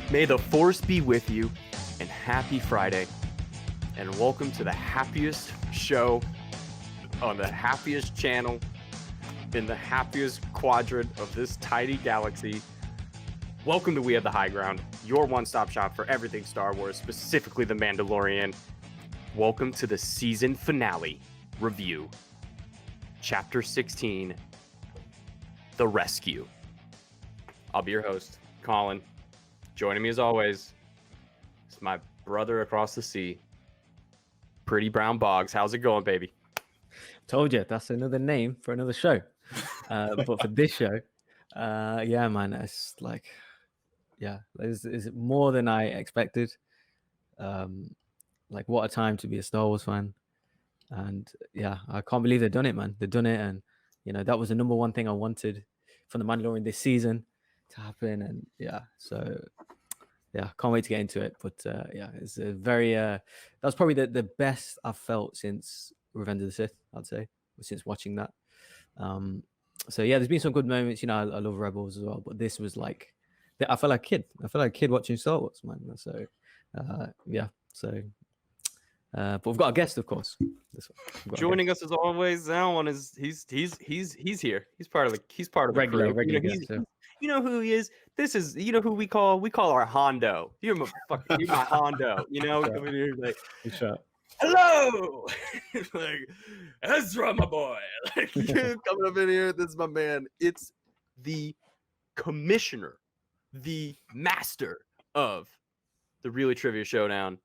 May the force be with you, and happy Friday. And welcome to the happiest show on the happiest channel in the happiest quadrant of this tiny galaxy. Welcome to We Have the High Ground, your one-stop shop for everything Star Wars, specifically The Mandalorian. Welcome to the season finale review, Chapter 16, The Rescue. I'll be your host, Colin. Joining me as always is my brother across the sea, Pretty Brown Bogz. How's it going, baby? Told you, that's another name for another show. But for this show, yeah, man, it's like, yeah, is more than I expected. Like, what a time to be a Star Wars fan. And yeah, I can't believe they've done it, man. They've done it. And, you know, that was the number one thing I wanted from The Mandalorian this season to happen. And yeah, so yeah, can't wait to get into it. But yeah, it's a very, that's probably the best I've felt since Revenge of the Sith, I'd say, since watching that. So yeah, there's been some good moments. You know, I love Rebels as well, but this was like, I felt like a kid. I felt like a kid watching Star Wars, man. So yeah, so. But we've got a guest, of course. Joining us as always, Alan is he's here. He's part of the regular crew. guest. You know who he is. This is who we call our Hondo. You're my Hondo. You know, coming here like, hello, like Ezra, my boy. Like coming up in here. This is my man. It's the commissioner, the master of the Really Trivia Showdown,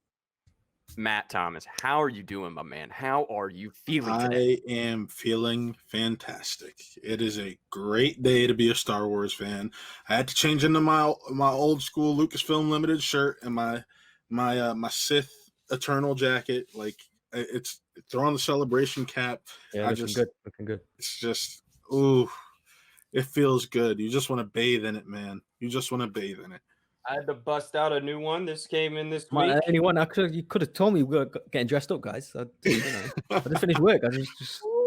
Matt Thomas. How are you doing, my man? How are you feeling today? I am feeling fantastic. It is a great day to be a Star Wars fan. I had to change into my old school Lucasfilm Limited shirt and my Sith Eternal jacket. Like it's throwing the celebration cap. Yeah, looking good. It's just it feels good. You just want to bathe in it, man. You just want to bathe in it. I had to bust out a new one. This came in this week. Anyone? You could have told me we were getting dressed up, guys. I just finished work. I just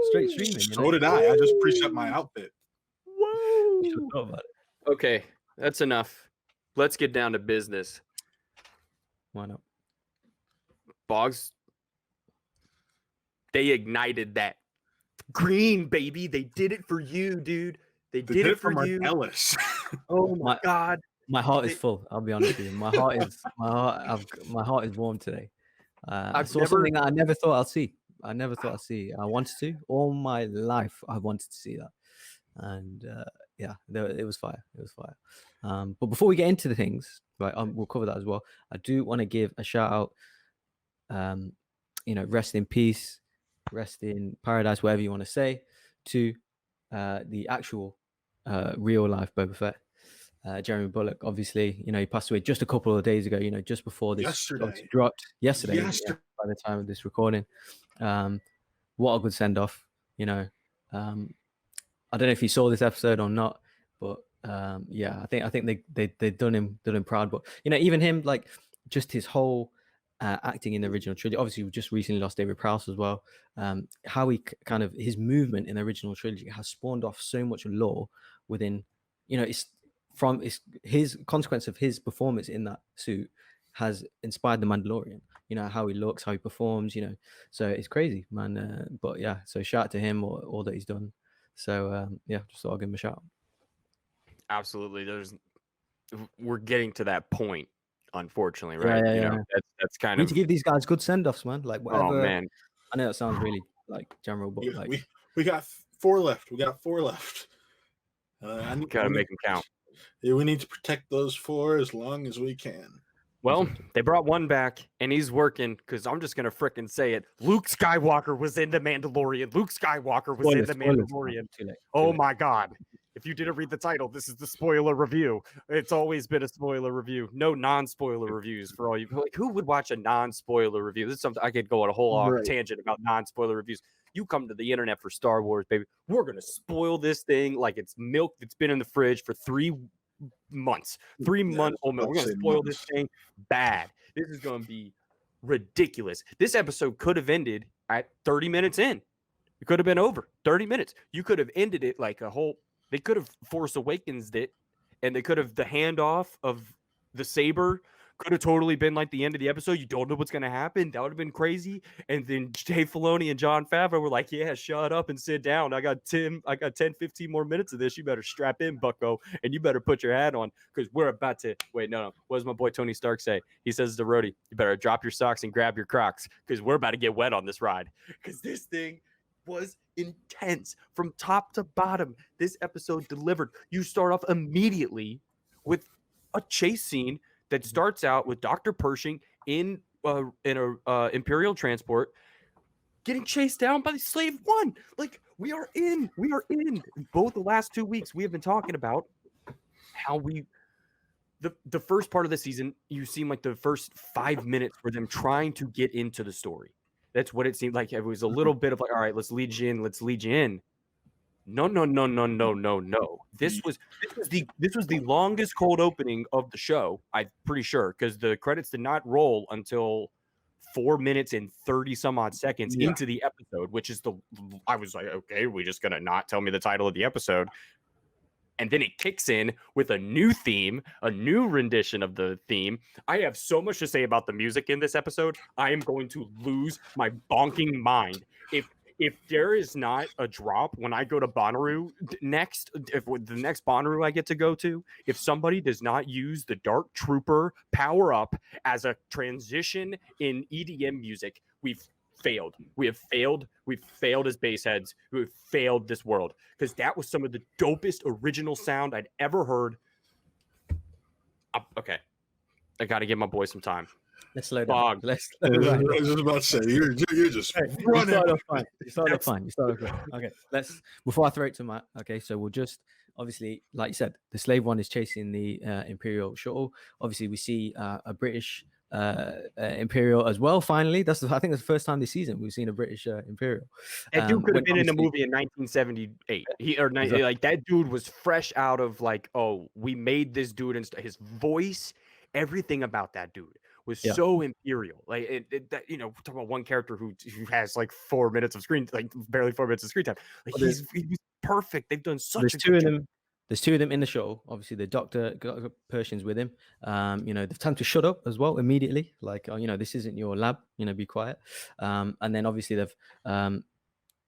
straight streaming. So did I. I just preset my outfit. Whoa! Okay, that's enough. Let's get down to business. Why not? Bogz, they ignited that green, baby. They did it for you, dude. They did it for you. Ellis. Oh my God. My heart is full. I'll be honest with you. My heart is warm today. I saw something that I never thought I'd see. I wanted to. All my life, I wanted to see that. And yeah, it was fire. But before we get into the things, right, we'll cover that as well. I do want to give a shout out. Rest in peace, rest in paradise, whatever you want to say, to the actual real life Boba Fett. Jeremy Bulloch, obviously, he passed away just a couple of days ago, just before this dropped yesterday. Yeah, by the time of this recording. What a good send-off, I don't know if you saw this episode or not, but yeah, I think they done him proud. But even him, like, just his whole acting in the original trilogy. Obviously, we just recently lost David Prowse as well. How he kind of his movement in the original trilogy has spawned off so much lore within, it's from his consequence of his performance in that suit has inspired the Mandalorian. How he looks, how he performs. So it's crazy, man. But yeah, so shout out to him or all that he's done. So yeah, just thought I'll give him a shout. Absolutely, we're getting to that point, unfortunately, right? Yeah. That's kind we of need to give these guys good send-offs, man. Like whatever. Oh man, I know that sounds really like general, but we got 4 left. Gotta make them count. Yeah, we need to protect those 4 as long as we can. Well, they brought one back, and he's working, because I'm just going to frickin' say it. Luke Skywalker was in The Mandalorian. Oh, my God. If you didn't read the title, this is the spoiler review. It's always been a spoiler review. No non-spoiler reviews for all you. Like, who would watch a non-spoiler review? This is something I could go on a whole tangent about non-spoiler reviews. You come to the internet for Star Wars, baby. We're going to spoil this thing like it's milk that's been in the fridge for 3 months. 3 months old milk. We're going to spoil this thing bad. This is going to be ridiculous. This episode could have ended at 30 minutes in. It could have been over 30 minutes. You could have ended it like a whole. They could have Force Awakens it, and they could have the handoff of the Saber could have totally been like the end of the episode. You don't know what's going to happen. That would have been crazy. And then Dave Filoni and Jon Favreau were like, yeah, shut up and sit down. I got 10, 15 more minutes of this. You better strap in, bucko, and you better put your hat on because we're about to – wait, no. What does my boy Tony Stark say? He says to Rhodey, you better drop your socks and grab your Crocs because we're about to get wet on this ride because this thing was intense from top to bottom. This episode delivered. You start off immediately with a chase scene that starts out with Dr. Pershing in a Imperial transport getting chased down by the Slave One. Like, we are in. Both the last 2 weeks, we have been talking about how the first part of the season, you seem like the first 5 minutes for them trying to get into the story. That's what it seemed like. It was a little bit of like, all right, let's lead you in. No. This was the longest cold opening of the show, I'm pretty sure, because the credits did not roll until 4 minutes and 30 some odd seconds into the episode, which is I was like, okay, we're just gonna not tell me the title of the episode. And then it kicks in with a new theme, a new rendition of the theme. I have so much to say about the music in this episode. I am going to lose my bonking mind if there is not a drop when I go to Bonnaroo next, if the next Bonnaroo I get to go to, if somebody does not use the Dark Trooper power up as a transition in EDM music, we've failed. We've failed as bassheads. We've failed this world because that was some of the dopest original sound I'd ever heard. Okay, I got to give my boy some time. Let's slow down. I was just about to say, you're just running. You started fine. Okay, before I throw it to Matt. Okay, so we'll just obviously, like you said, the Slave One is chasing the Imperial shuttle. Obviously, we see a British Imperial as well. Finally, I think that's the first time this season we've seen a British Imperial. That dude could have been in a movie in 1978. Like that dude was fresh out of like, oh, we made this dude and his voice, everything about that dude was so Imperial. Like talk about one character who has like 4 minutes of screen, like barely 4 minutes of screen time. Like he was perfect. They've done such a good job. There's two of them in the show. Obviously, the Doctor Pershing's with him. They've time to shut up as well immediately. Like, this isn't your lab. Be quiet. And then obviously they've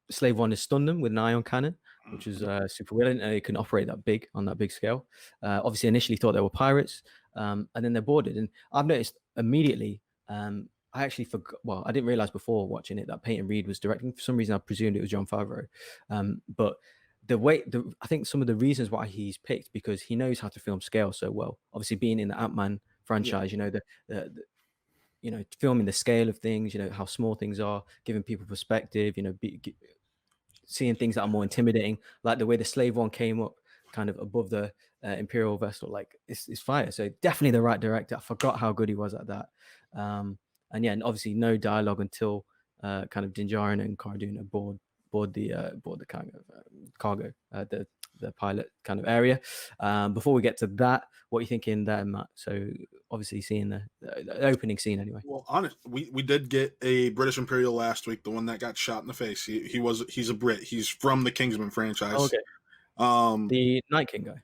Slave One has stunned them with an ion cannon, which is super weird. I didn't know they can operate that big on that big scale. Obviously, initially thought they were pirates, and then they're boarded. And I've noticed immediately. I actually forgot. Well, I didn't realize before watching it that Peyton Reed was directing. For some reason, I presumed it was Jon Favreau. But I think some of the reasons why he's picked, because he knows how to film scale so well. Obviously, being in the Ant-Man franchise, filming the scale of things, how small things are, giving people perspective, seeing things that are more intimidating, like the way the Slave One came up kind of above the Imperial vessel, like it's fire. So definitely the right director. I forgot how good he was at that. And obviously no dialogue until kind of Din Djarin and Cara Dune board the kind of cargo, the pilot kind of area. Before we get to that, what are you thinking there, Matt? So obviously seeing the opening scene anyway. Well, we did get a British Imperial last week, the one that got shot in the face. He's a Brit. He's from the Kingsman franchise. Oh, okay. The Night King guy.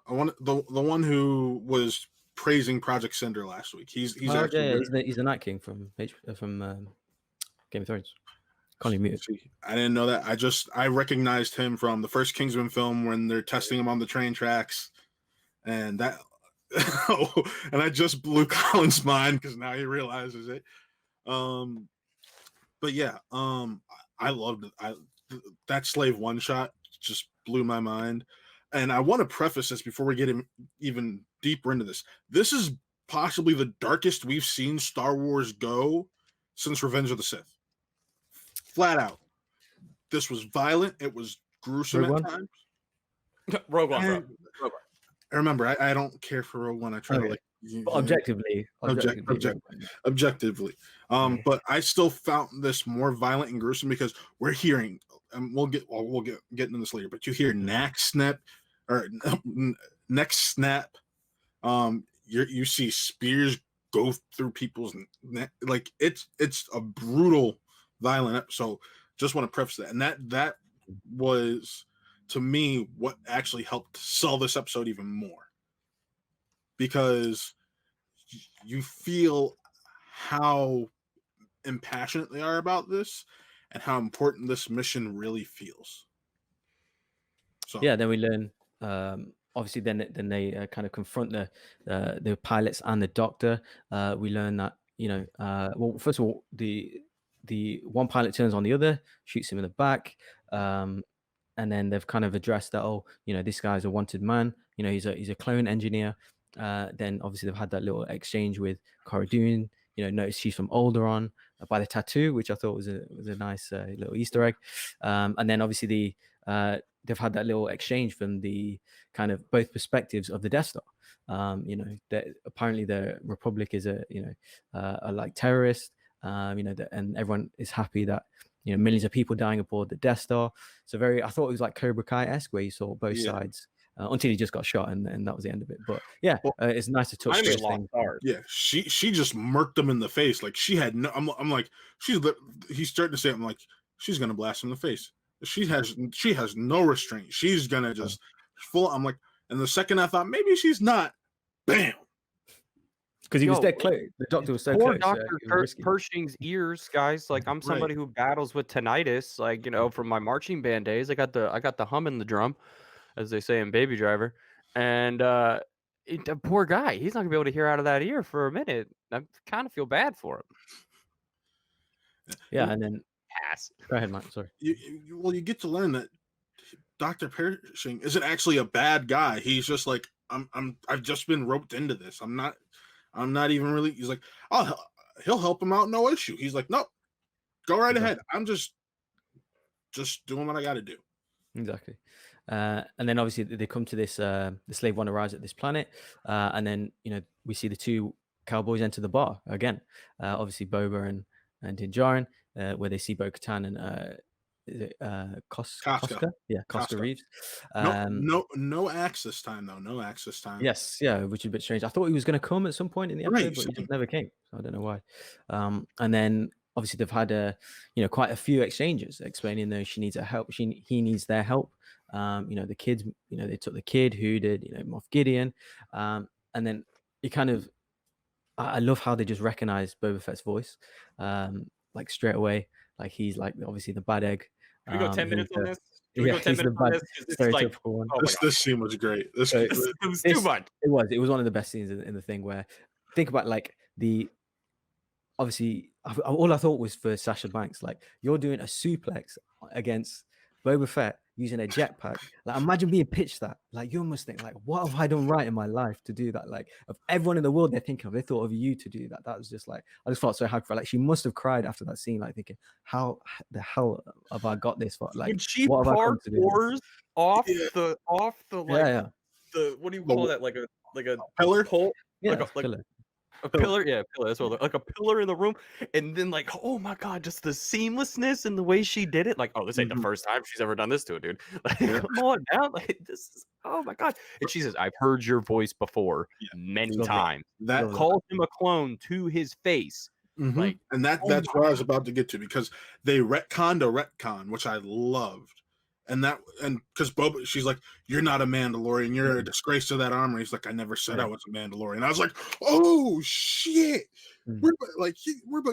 The one who was praising Project Cinder last week. He's he's the Night King from Game of Thrones. Colin muted. I didn't know that. I recognized him from the first Kingsman film when they're testing him on the train tracks, and that, and I just blew Colin's mind because now he realizes it. But yeah, I loved it. That Slave One shot just blew my mind, and I want to preface this before we get even deeper into this. This is possibly the darkest we've seen Star Wars go since Revenge of the Sith. Flat out. This was violent. It was gruesome at times. Rogue One. I remember, I don't care for Rogue One. I try to objectively. But I still found this more violent and gruesome because we're hearing, and we'll get into this later, but you hear neck snap. You see spears go through people's neck. Like it's a brutal, violent episode. Just want to preface that, and that was, to me, what actually helped sell this episode even more. because you feel how impassionate they are about this and how important this mission really feels. So yeah, then we learn obviously then they kind of confront the pilots and the doctor. We learn that, you know, well, first of all, the one pilot turns on the other, shoots him in the back, and then they've kind of addressed that, oh, you know, this guy's a wanted man, you know, he's a clone engineer. Then obviously they've had that little exchange with Cara Dune. You know, notice she's from Alderaan by the tattoo, which I thought was a nice little Easter egg. And then obviously they've had that little exchange from the kind of both perspectives of the Death Star. You know, that apparently the Republic is a like terrorist. You know, and everyone is happy that, you know, millions of people dying aboard the Death Star. So I thought it was like Cobra Kai-esque, where you saw both sides. Until he just got shot, and that was the end of it. But yeah, it's nice to touch those things. Yeah, she just murked him in the face. Like she had no. I'm like, he's starting to say, I'm like, she's gonna blast him in the face. She has no restraint. She's gonna just full. I'm like, and the second I thought maybe she's not, bam. Because he was dead close. The doctor was so poor close. Dr. Pershing's ears, guys. Like, I'm somebody who battles with tinnitus. Like, you know, from my marching band days, I got the hum in the drum, as they say in Baby Driver. And the poor guy, he's not gonna be able to hear out of that ear for a minute. I kind of feel bad for him. Yeah, and then pass. Go ahead, Mike. Sorry. You get to learn that Dr. Pershing isn't actually a bad guy. He's just like, I've just been roped into this. I'm not even really. He's like, he'll help him out, no issue. He's like, nope, go right ahead. I'm just doing what I got to do. Exactly. And then obviously they come to this. The slave one arrives at this planet, and then, you know, we see the two cowboys enter the bar again. Obviously Boba and Din Djarin, where they see Bo-Katan and Koska? Yeah, Koska Reeves. No axe this time though. No axe this time. Yes, yeah, which is a bit strange. I thought he was going to come at some point in the episode, but he just never came. So I don't know why. And then obviously they've had quite a few exchanges explaining that she needs help. He needs their help. You know, the kids. You know, they took the kid who did, you know, Moff Gideon. And then it kind of, I love how they just recognize Boba Fett's voice, like straight away. Like he's like obviously the bad egg. Can we go 10 minutes on this? Can we go 10 minutes on this? This is like, one. This scene was great. This was too much. It was one of the best scenes in the thing, where think about like obviously all I thought was for Sasha Banks, like, you're doing a suplex against Boba Fett using a jetpack. Like, imagine being pitched that. Like, you must think, like, what have I done right in my life to do that? Like, of everyone in the world they're thinking of, they thought of you to do that. That was just like, I just felt so happy for her. Like, she must have cried after that scene, like thinking, how the hell have I got this for? Like, when she parkours off the the, what do you call that? Like a pillar? Pole? Yeah, like pillar. A pillar, yeah, pillar. That's what, like a pillar in the room, and then like, oh my god, just the seamlessness and the way she did it. Like, oh, this ain't the first time she's ever done this to a dude. Like, come on now, like this is, oh my god. And she says, "I've heard your voice before many times." That calls him a clone to his face. Like, and that's what I was about to get to, because they retconned a retcon, which I loved. And because Boba, she's like, "You're not a Mandalorian. You're a disgrace to that armor." He's like, "I never said I was a Mandalorian." I was like, "Oh shit, we're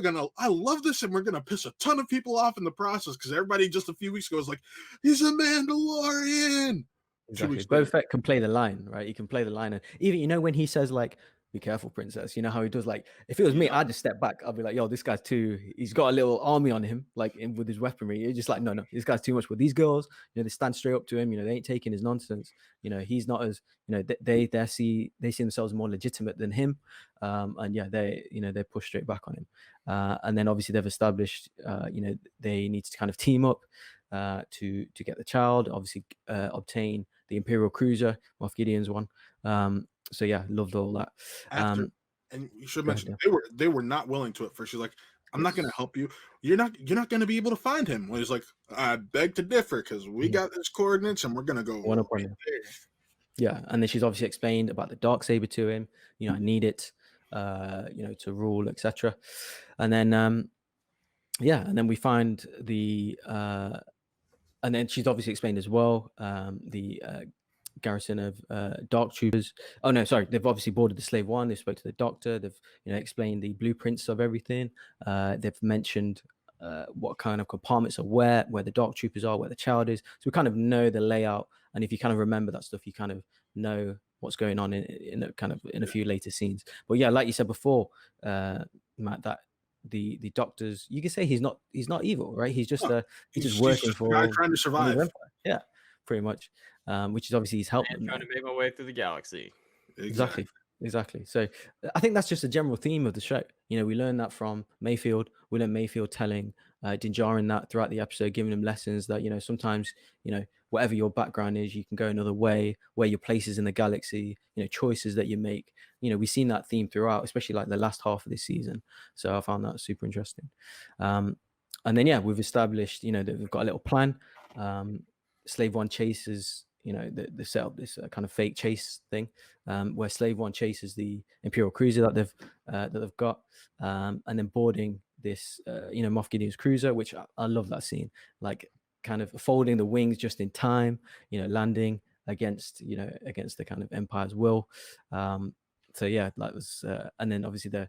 gonna. I love this, and we're gonna piss a ton of people off in the process, because everybody just a few weeks ago was like, he's a Mandalorian." Exactly. Boba Fett can play the line, right? He can play the line, and even, you know, when he says like, "Be careful, princess," you know how he does. Like, if it was me, I'd just step back. I'd be like, "Yo, this guy's he's got a little army on him, like with his weaponry." You're just like, no, this guy's too much. With these girls, you know, they stand straight up to him. You know, they ain't taking his nonsense. You know, he's not as, you know, they see themselves more legitimate than him. And yeah, they push straight back on him. And then obviously they've established, you know, they need to kind of team up to get the child. Obviously, obtain the Imperial cruiser, Moff Gideon's one. So yeah, loved all that. And you should mention, they were not willing to at first. She's like, "I'm not going to help you. You're not going to be able to find him." Well, he's like, "I beg to differ, because we got his coordinates, and we're going to go one up right there." Yeah, and then she's obviously explained about the Darksaber to him. You know, I need it, you know, to rule, etc. And then, and then we find and then she's obviously explained as well, garrison of dark troopers. Oh no, sorry, they've obviously boarded the Slave One. They spoke to the doctor. They've explained the blueprints of everything. They've mentioned what kind of compartments are where the dark troopers are, where the child is. So we kind of know the layout, and if you kind of remember that stuff, you kind of know what's going on in a few later scenes. But yeah, like you said before, Matt, that the doctors, you can say he's not evil, right? He's just he's just working for a guy trying to survive. Yeah, pretty much. Which is obviously he's helping them trying to make my way through the galaxy. Exactly. So I think that's just a general theme of the show. We learn that from Mayfield. We learn Mayfield telling Din Djarin that throughout the episode, giving him lessons that sometimes whatever your background is, you can go another way, where your place is in the galaxy, choices that you make. We've seen that theme throughout, especially like the last half of this season. So I found that super interesting. And then we've established that we've got a little plan. Slave One chases the set up this kind of fake chase thing, where Slave One chases the Imperial cruiser that they've got, and then boarding this Moff Gideon's cruiser, which I love that scene, like kind of folding the wings just in time, landing against the kind of Empire's will. So yeah, that was, and then obviously the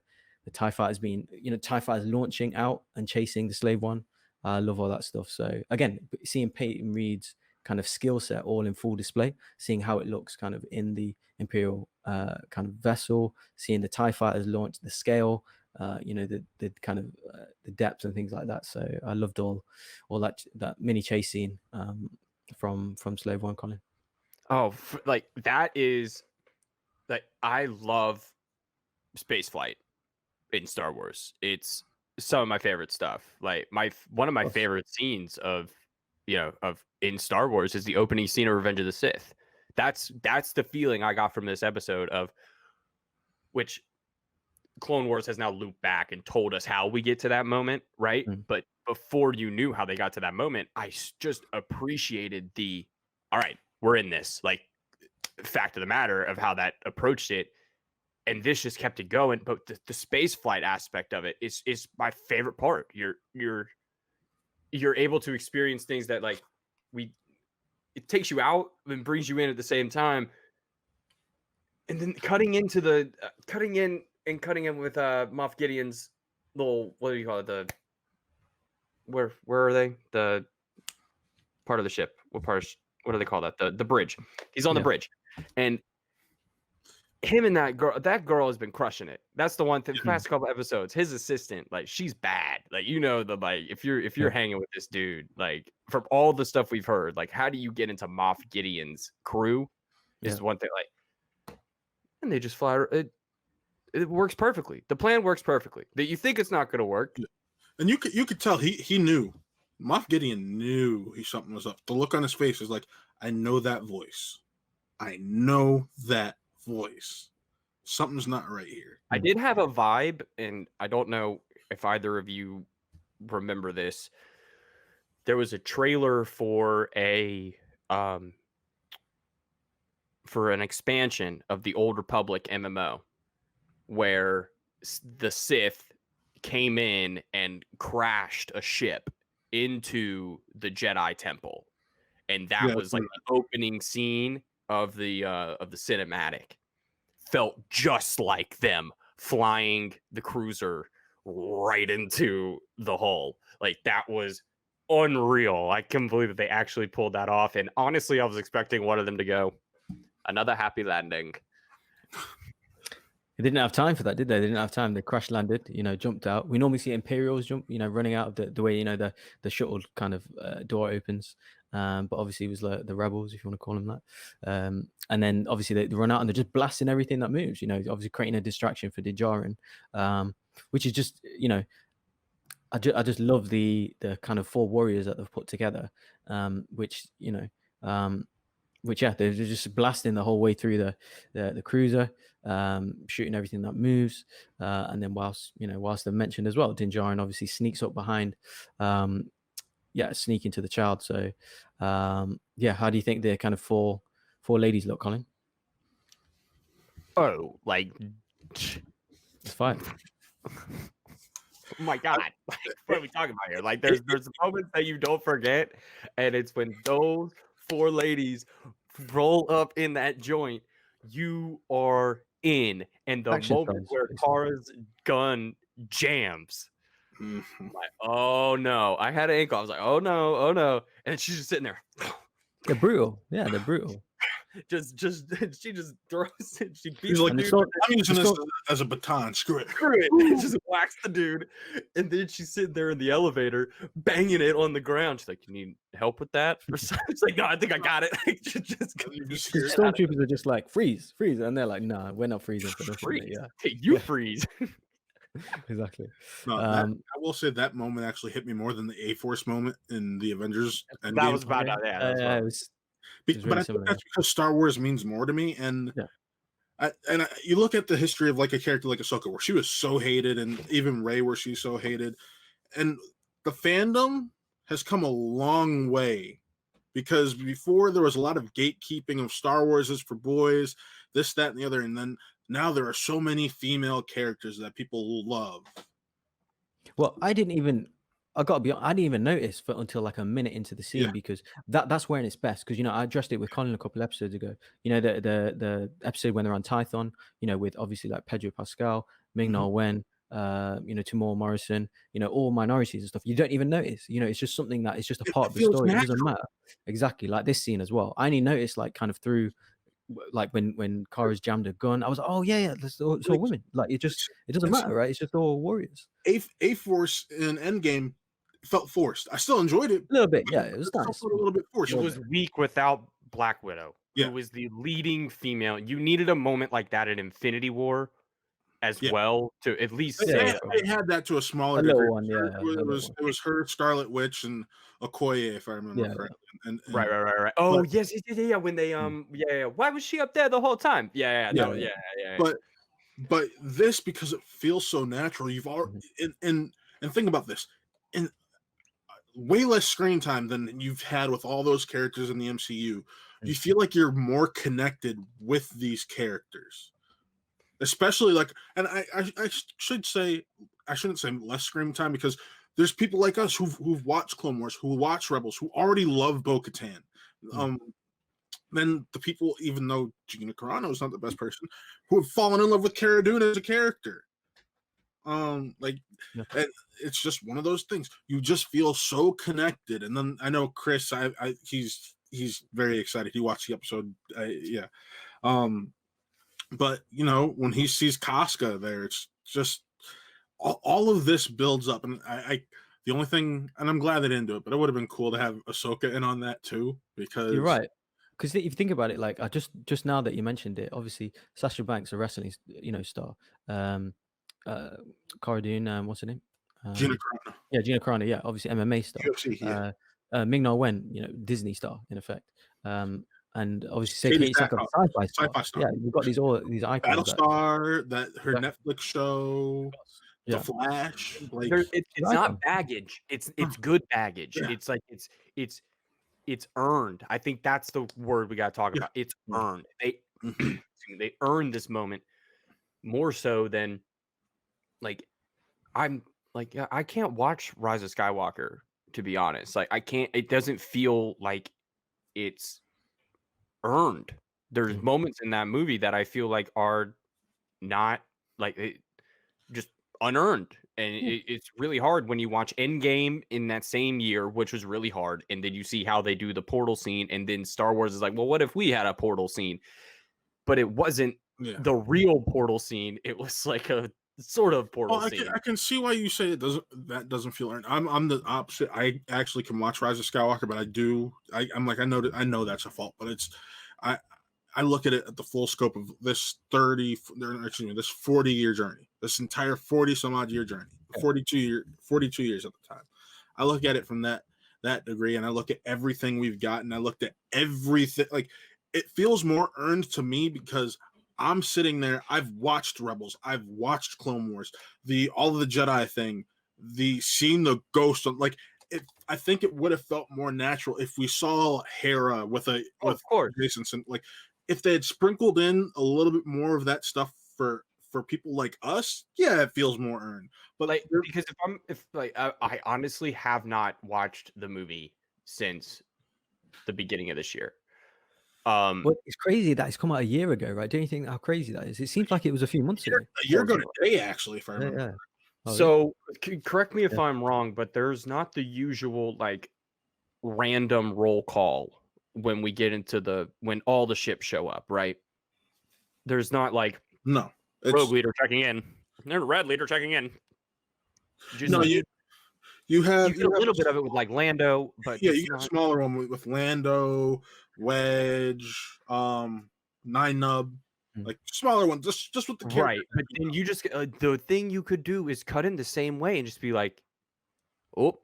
TIE fighters being, TIE fighters launching out and chasing the Slave One. I love all that stuff. So again, seeing Peyton Reed's kind of skill set all in full display, seeing how it looks kind of in the Imperial kind of vessel, seeing the TIE fighters launch, the scale, the kind of the depth and things like that. So I loved all that mini chase scene from Slave One, Colin. Oh, like that is like, I love space flight in Star Wars. It's some of my favorite stuff. Like one of my favorite scenes of in Star Wars is the opening scene of Revenge of the Sith. That's the feeling I got from this episode, of which Clone Wars has now looped back and told us how we get to that moment, right? But before you knew how they got to that moment, I just appreciated all right, we're in this, like, fact of the matter of how that approached it. And this just kept it going. But the space flight aspect of it is my favorite part. You're able to experience things that, like, it takes you out and brings you in at the same time. And then cutting in with Moff Gideon's little, what do you call it? Where are they? The part of the ship. What do they call that? The bridge. He's on the bridge. And him and that girl has been crushing it. That's the one thing. The past couple episodes, his assistant, like, she's bad. Like, if you're hanging with this dude, like, from all the stuff we've heard, like, how do you get into Moff Gideon's crew? Is one thing. Like, and they just fly. It works perfectly. The plan works perfectly. That you think it's not going to work, and you could tell he knew. Moff Gideon knew something was up. The look on his face is like, I know that voice. I know that voice. Something's not right here. I did have a vibe, and I don't know if either of you remember this. There was a trailer for an expansion of the Old Republic MMO, where the Sith came in and crashed a ship into the Jedi Temple, and that was like the opening scene of the cinematic. Felt just like them flying the cruiser right into the hull. Like, that was unreal. I couldn't believe that they actually pulled that off. And honestly, I was expecting one of them to go, another happy landing. They didn't have time for that, did they? They didn't have time. They crash landed, jumped out. We normally see Imperials jump, running out of the way, the shuttle kind of door opens. But obviously it was the rebels, if you want to call them that. And then obviously they run out and they're just blasting everything that moves, obviously creating a distraction for Din Djarin, which is just, I just love the kind of 4 warriors that they've put together, which they're just blasting the whole way through the cruiser, shooting everything that moves, and then whilst they've mentioned as well, Din Djarin obviously sneaks up behind, sneak into the child. So how do you think the kind of four ladies look, Colin? Oh, like, it's fine. Oh my God, like, what are we talking about here? Like, there's moments that you don't forget, and it's when those 4 ladies roll up in that joint, you are in. And the Action moment films, where basically. Kara's gun jams, Mhm. I'm like, oh no. I had an ankle. I was like, oh no, oh no. And she's just sitting there. They're brutal. Yeah, they're brutal. just she just throws it. She He's beats like, the And the dude. sword, I'm using the this sword, as a baton. Screw it. Screw it. Just whacks the dude. And then she's sitting there in the elevator, banging it on the ground. She's like, you need help with that? Or something. It's like, no, I think I got it. just You just beat the hear shit it. out of it. stormtroopers are just like freeze, and they're like, nah, we're not freezing for nothing. Mate. Freeze. Yeah, Hey, you Yeah. freeze. exactly. No, I will say that moment actually hit me more than the A-Force moment in the Avengers That Endgame. was about Okay. yeah. That was about it was But really I think similar, that's because Star Wars means more to me. And Yeah. you look at the history of like a character like Ahsoka, where she was so hated, and even Rey, where she's so hated, and the fandom has come a long way. Because before there was a lot of gatekeeping of Star Wars is for boys, this, that, and the other, and then now there are so many female characters that people love. Well, I didn't even. I gotta be honest, I didn't even notice until like a minute into the scene, Yeah. because that's when it's best. Because I addressed it with Colin a couple episodes ago. The episode when they're on Tython. With obviously like Pedro Pascal, Ming-Na Wen, Timur Morrison. All minorities and stuff. You don't even notice. It's just something that is just a part of the feels story. It doesn't natural. matter. Exactly, like this scene as well. I only noticed like kind of through, like when Kara's jammed a gun. I was like, oh yeah, it's all women. Like it doesn't matter, right? It's just all warriors. A-Force in Endgame felt forced. I still enjoyed it. A little bit, yeah. It was It nice. felt a little bit forced. It was weak without Black Widow, Yeah. who was the leading female. You needed a moment like that at Infinity War as well to at least say They had that to a smaller A degree. little one, yeah. It was her, Scarlet Witch, and Okoye, if I remember Yeah. correctly. And right. Oh but- yes, yeah. When they yeah. Why was she up there the whole time? Yeah. But this, because it feels so natural, you've already and think about this, in way less screen time than you've had with all those characters in the MCU. You feel like you're more connected with these characters, especially like, and I should say, I shouldn't say less screen time, because there's people like us who've watched Clone Wars, who watch Rebels, who already love Bo-Katan. Then the people, even though Gina Carano is not the best person, who have fallen in love with Cara Dune as a character. And it's just one of those things. You just feel so connected. And then I know Chris, he's very excited. He watched the episode. But when he sees Casca there, it's just all of this builds up. And the only thing, and I'm glad they didn't do it, but it would have been cool to have Ahsoka in on that too, because You're right. Because if you think about it, like I just now that you mentioned it, obviously Sasha Banks, a wrestling star, Cara Dune, what's her name? Gina Carano. Yeah, Gina Carano. Yeah, obviously MMA star. UFC, yeah. Ming-Na Wen, Disney star in effect. And obviously Katie Katie Sackhoff, sci-fi star. Yeah, you've got these icons. Battlestar, that her Netflix show, The Flash. Like it's not baggage. It's good baggage. Yeah. It's like it's earned. I think that's the word we got to talk about. It's earned. They earned this moment more so than like I'm like I can't watch Rise of Skywalker, to be honest. Like I can't. It doesn't feel like it's earned. There's moments in that movie that I feel like are not like just unearned. And it's really hard when you watch Endgame in that same year, which was really hard. And then you see how they do the portal scene. And then Star Wars is like, well, what if we had a portal scene? But it wasn't the real portal scene. It was like a sort of portal scene. I can see why you say that doesn't feel earned. I'm the opposite. I actually can watch Rise of Skywalker, but I'm like, I know that's a fault, but it's I look at it at the full scope of this 40-year journey, this entire 40 some odd year journey, 42 years at the time. I look at it from that degree, and I look at everything we've gotten. I looked at everything. Like, it feels more earned to me because I'm sitting there. I've watched Rebels. I've watched Clone Wars, all of the Jedi thing, seeing the ghost. Like, I think it would have felt more natural if we saw Hera with Jason. Like, if they had sprinkled in a little bit more of that stuff for people like us, yeah, it feels more earned. But like, because I honestly have not watched the movie since the beginning of this year. Well, it's crazy that it's come out a year ago, right? Don't you think how crazy that is? It seems like it was a few months ago. A year ago today, actually, if I remember. Yeah. Oh, So correct me if Yeah. I'm wrong, but there's not the usual like random roll call when we get into when all the ships show up, right? There's not like No. rogue leader checking in, red leader checking in. No, you have a little bit of it with like Lando, but yeah, you got a smaller one with Lando, Wedge, Nine Nub, like smaller ones, just with the character. Right. But then you just the thing you could do is cut in the same way and just be like, oh,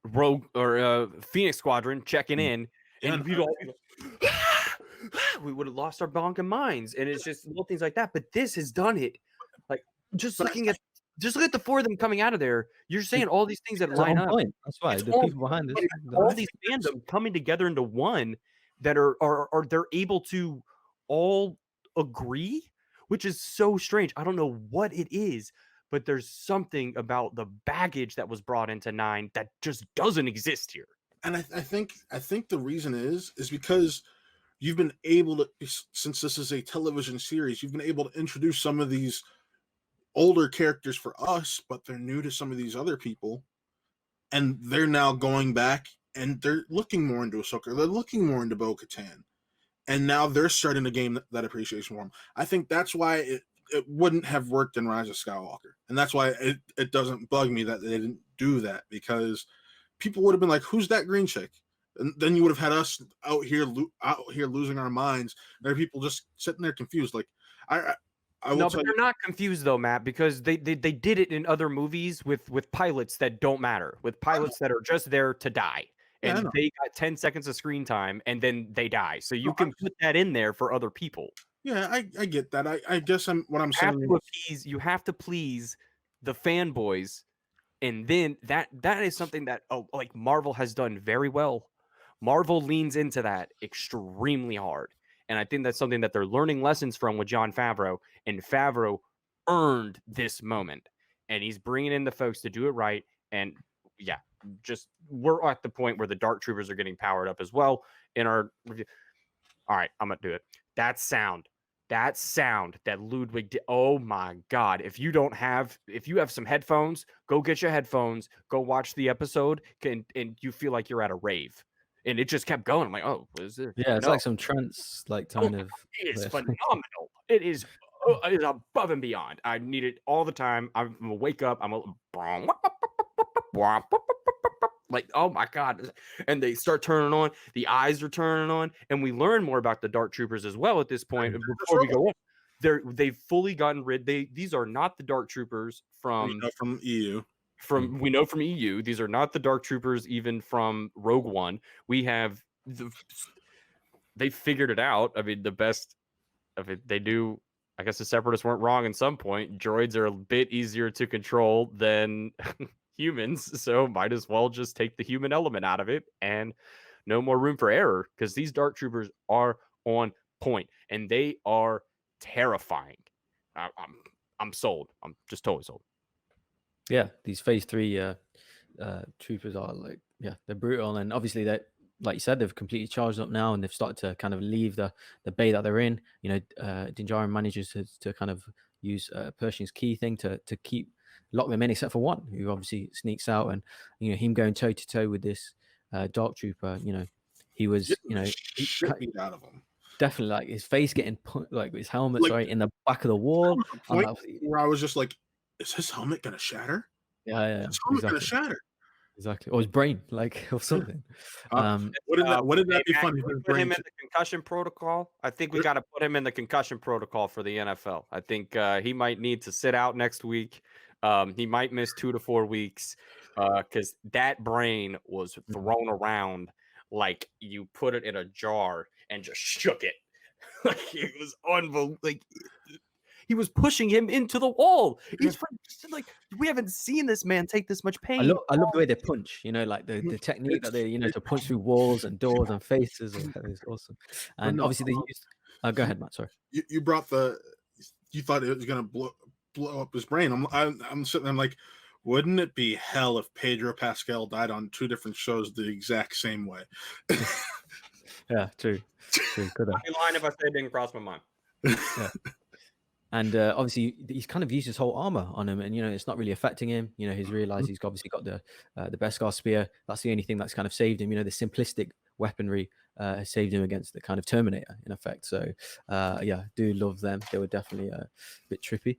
Rogue or Phoenix Squadron checking in, and we'd all be like, we would have lost our bonking minds. And it's just little things like that. But this has done it. Like just look at the four of them coming out of there. You're saying all these things that line up. That's why the people behind this, all these fandom coming together into one that are they're able to all agree, which is so strange. I don't know what it is, but there's something about the baggage that was brought into 9 that just doesn't exist here. And I think the reason is because you've been able to, since this is a television series, you've been able to introduce some of these older characters for us, but they're new to some of these other people, and they're now going back and they're looking more into Ahsoka. They're looking more into Bo-Katan, and now they're starting to gain that appreciation for them. I think that's why it wouldn't have worked in Rise of Skywalker, and that's why it doesn't bug me that they didn't do that, because people would have been like, "Who's that green chick?" And then you would have had us out here losing our minds. There are people just sitting there confused. Like No, but they're not confused though, Matt, because they did it in other movies with pilots that don't matter, with pilots that are just there to die, and they got 10 seconds of screen time and then they die. So you can put that in there for other people. Yeah, I get that. I guess what I'm saying is you have to please the fanboys, and then that is something that like Marvel has done very well. Marvel leans into that extremely hard. And I think that's something that they're learning lessons from with Jon Favreau. And Favreau earned this moment. And he's bringing in the folks to do it right. And yeah, just we're at the point where the Dark Troopers are getting powered up as well in our review. All right, I'm going to do it. That sound that Ludwig did. Oh my God. If you have some headphones, go get your headphones, go watch the episode, and you feel like you're at a rave. And it just kept going. I'm like, oh, what is this? Yeah, it's like some trance, like kind of. It is phenomenal. It is above and beyond. I need it all the time. I'm gonna wake up. Like, oh my God. And they start turning on. The eyes are turning on. And we learn more about the Dark Troopers as well at this point. Before we go on, they've fully gotten rid. These are not the Dark Troopers from EU. We know from EU, these are not the Dark Troopers even from Rogue One. We have they figured it out. I mean, the best of it, they do. I guess the Separatists weren't wrong in some point. Droids are a bit easier to control than humans, so might as well just take the human element out of it and no more room for error, because these Dark Troopers are on point and they are terrifying. I'm sold. I'm just totally sold. Yeah, these Phase 3 troopers are like, they're brutal, and obviously that, like you said, they've completely charged up now, and they've started to kind of leave the bay that they're in. You know, Din Djarin manages to kind of use Pershing's key thing to lock them in, except for one, who obviously sneaks out, and you know, him going toe to toe with this Dark Trooper. You know, he was, you know, shit out of him. Definitely, like his face getting put, like his helmet's right in the back of the wall. Where I was just like, is his helmet gonna shatter? Yeah, his helmet gonna shatter. Exactly, or his brain, like, or something. What did that be funny? Put him in the concussion protocol. I think we got to put him in the concussion protocol for the NFL. I think he might need to sit out next week. He might miss 2 to 4 weeks because that brain was thrown around like you put it in a jar and just shook it. Like, it was unbelievable. Like, he was pushing him into the wall. He's like, we haven't seen this man take this much pain. I love the way they punch, you know, like the technique that they, you know, to punch through walls and doors and faces. It's awesome. And obviously they used. Go ahead, Matt. Sorry. You brought you thought it was gonna blow up his brain. I'm sitting there, I'm like, wouldn't it be hell if Pedro Pascal died on 2 different shows the exact same way? Yeah, true. Could I'd be lying if I said it didn't cross my mind. yeah. And obviously, he's kind of used his whole armor on him, and it's not really affecting him. He's realized he's obviously got the Beskar spear. That's the only thing that's kind of saved him. The simplistic weaponry has saved him against the kind of Terminator in effect. So yeah, do love them. They were definitely a bit trippy.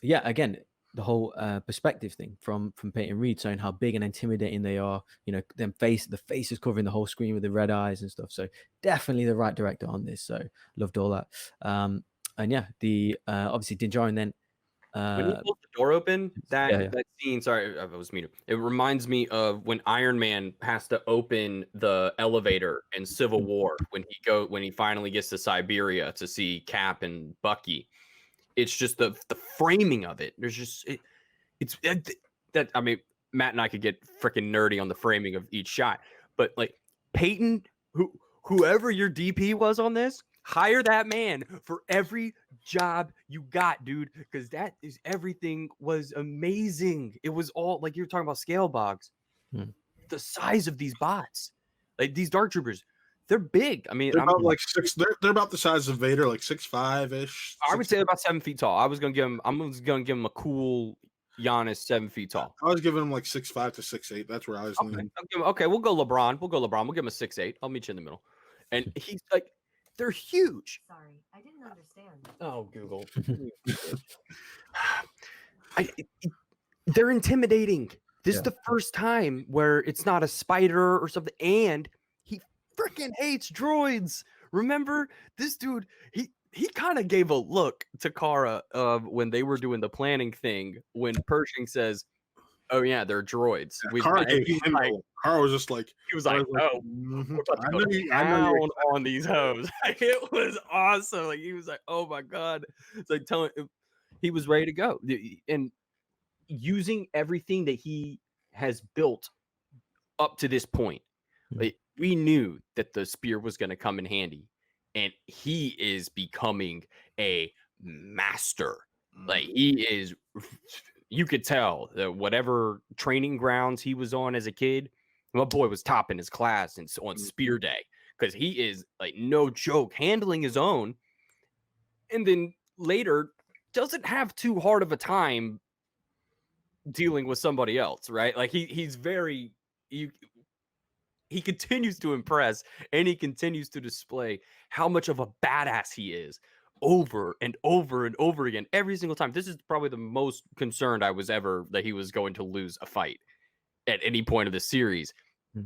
Yeah, again, the whole perspective thing from Peyton Reed, showing how big and intimidating they are. The face is covering the whole screen with the red eyes and stuff. So definitely the right director on this. So loved all that. And yeah, the obviously Din Djarin then when he pulls the door open, that scene. Sorry, I was muted. It reminds me of when Iron Man has to open the elevator in Civil War when he finally gets to Siberia to see Cap and Bucky. It's just the framing of it. There's just that. I mean, Matt and I could get freaking nerdy on the framing of each shot, but like Peyton, whoever your DP was on this, hire that man for every job you got, dude, because everything was amazing. It was all like you were talking about scale, Bogz. The size of these bots, like these Dark Troopers, they're big. I mean, they're about like 6. They're about the size of Vader, like 6'5" ish. I would say about 7 feet tall. I'm gonna give him a cool Giannis 7 feet tall. I was giving him like 6'5" to 6'8". That's where I was leaning. Okay, we'll go LeBron. We'll give him a 6'8". I'll meet you in the middle. And he's like, they're huge. Sorry, I didn't understand. Oh, Google. They're intimidating. This is the first time where it's not a spider or something, and he freaking hates droids. Remember, this dude, he kind of gave a look to Kara when they were doing the planning thing when Pershing says, "Oh yeah, they're droids." Kara was just like, he was like, "Oh, we're about to go down on these hoes." It was awesome. Like he was like, "Oh my god!" It's like he was ready to go and using everything that he has built up to this point. Like, we knew that the spear was going to come in handy, and he is becoming a master. Like he is. You could tell that whatever training grounds he was on as a kid, my boy was topping his class on Spear Day, because he is like no joke handling his own, and then later doesn't have too hard of a time dealing with somebody else, right? Like he's very he continues to impress, and he continues to display how much of a badass he is over and over and over again every single time. This is probably the most concerned I was ever that he was going to lose a fight at any point of the series. He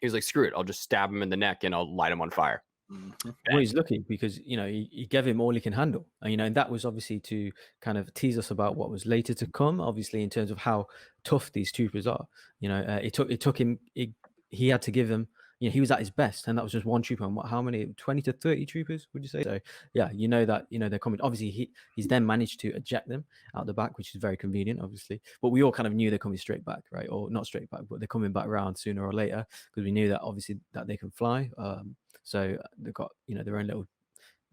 was like, screw it, I'll just stab him in the neck and I'll light him on fire. Well, he's lucky because he gave him all he can handle, and and that was obviously to kind of tease us about what was later to come, obviously, in terms of how tough these troopers are. It took him, he had to give them, he was at his best, and that was just one trooper. And how many? 20 to 30 troopers, would you say? So yeah, that they're coming. Obviously, he's then managed to eject them out the back, which is very convenient, obviously. But we all kind of knew they're coming straight back, right? Or not straight back, but they're coming back around sooner or later, because we knew that obviously that they can fly. So they've got their own little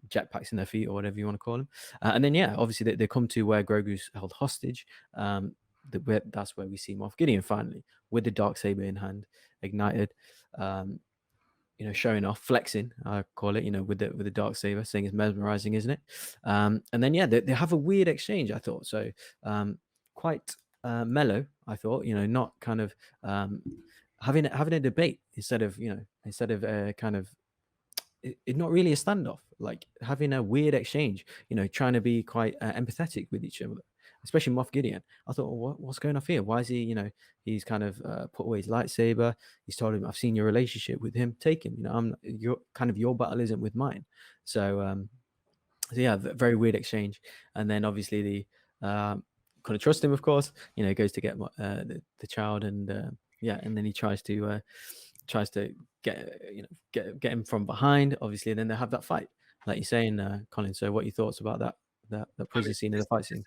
jetpacks in their feet, or whatever you want to call them. And then obviously they come to where Grogu's held hostage. That's where we see Moff Gideon finally with the Darksaber in hand, ignited. Showing off, flexing, I call it, with the Darksaber, saying it's mesmerizing, isn't it? And then they have a weird exchange, I thought. So quite mellow, I thought. Not kind of having a debate instead of kind of it's not really a standoff, like having a weird exchange, trying to be quite empathetic with each other, especially Moff Gideon. I thought, well, what's going on here? Why is he, he's kind of put away his lightsaber. He's told him, I've seen your relationship with him. Take him. Your battle isn't with mine. So yeah, very weird exchange. And then obviously the couldn't trust him, of course. Goes to get the child, and and then he tries to get him from behind, obviously, and then they have that fight, like you're saying, Colin. So what are your thoughts about that prison scene and the fight scene?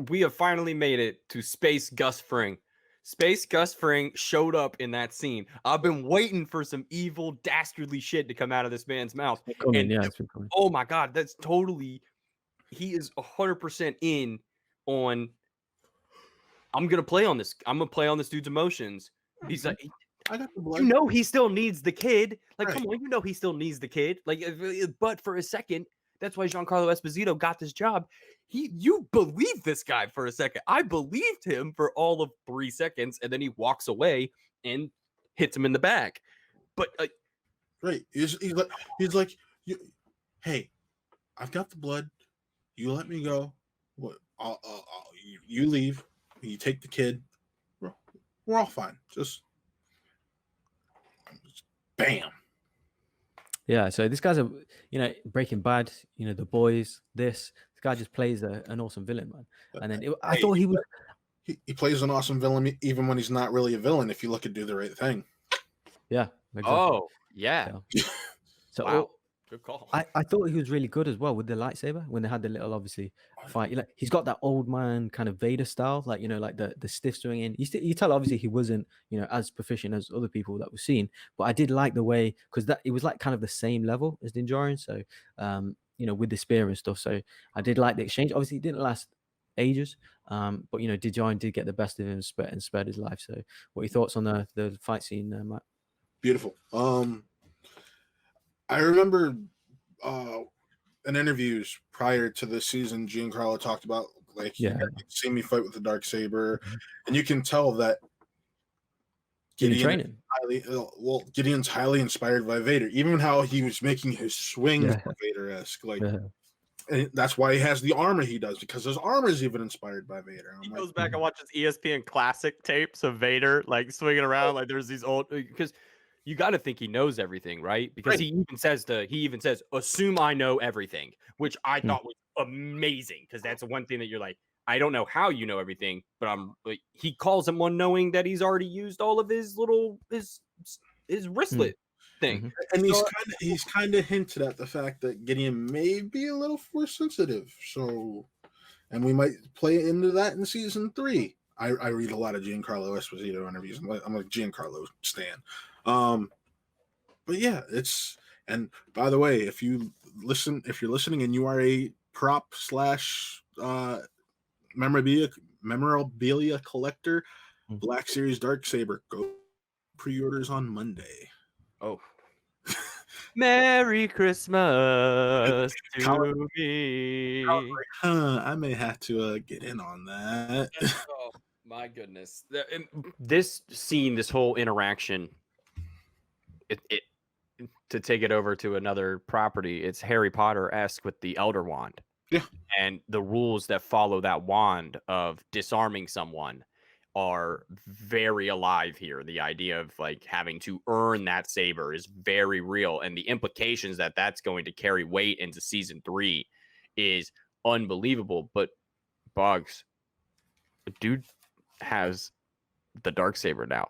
We have finally made it to Space Gus Fring. Space Gus Fring showed up in that scene. I've been waiting for some evil, dastardly shit to come out of this man's mouth. Oh my god, that's totally, he is 100% in on, I'm gonna play on this dude's emotions. He's like, I got the blood. You know he still needs the kid. Like, Right. come on, you know he still needs the kid. Like, but for a second, that's why Giancarlo Esposito got this job. You believe this guy for a second. I believed him for all of 3 seconds, and then he walks away and hits him in the back. But Right. He's like, hey, I've got the blood. You let me go. What? You leave. You take the kid. We're all fine. Just bam. Yeah, so this guy's Breaking Bad, The Boys, this guy just plays an awesome villain, man. And then I thought he was... He plays an awesome villain even when he's not really a villain, if you look at Do the Right Thing. Yeah, exactly. Oh, yeah. So wow. Good call. I thought he was really good as well with the lightsaber when they had the little, obviously, fight. Like, he's got that old man kind of Vader style, like, like the stiff swinging. You tell, obviously, he wasn't, as proficient as other people that we've seen. But I did like the way, because it was like kind of the same level as Din Djarin. So, with the spear and stuff. So I did like the exchange. Obviously, it didn't last ages. But, Din Djarin did get the best of him and spared his life. So what are your thoughts on the fight scene, Matt? Beautiful. I remember in interviews prior to this season, Giancarlo talked about, like, you see me fight with the Darksaber, and you can tell that Gideon's highly inspired by Vader. Even how he was making his swings Vader-esque, like, and that's why he has the armor he does, because his armor is even inspired by Vader. He goes back and watches ESPN classic tapes of Vader, like, swinging around, like, there's these old, because you got to think he knows everything, right? Because he even says, assume I know everything, which I thought was amazing, because that's the one thing that you're like, I don't know how you know everything, but he calls him one knowing that he's already used all of his little his wristlet thing. And he's kind of hinted at the fact that Gideon may be a little force sensitive. So, and we might play into that in season 3. I read a lot of Giancarlo Esposito interviews. I'm a Giancarlo stan. But yeah, and by the way, if you're listening and you are a prop / memorabilia collector, Black Series Darksaber, go pre-orders on Monday. Oh. Merry Christmas to me. I may have to get in on that. Oh my goodness. This scene, this whole interaction, it to take it over to another property, it's Harry Potter-esque with the Elder Wand. Yeah. And the rules that follow that wand of disarming someone are very alive here. The idea of, like, having to earn that saber is very real, and the implications that that's going to carry weight into season 3 is unbelievable. But Bogz, the dude has the Darksaber now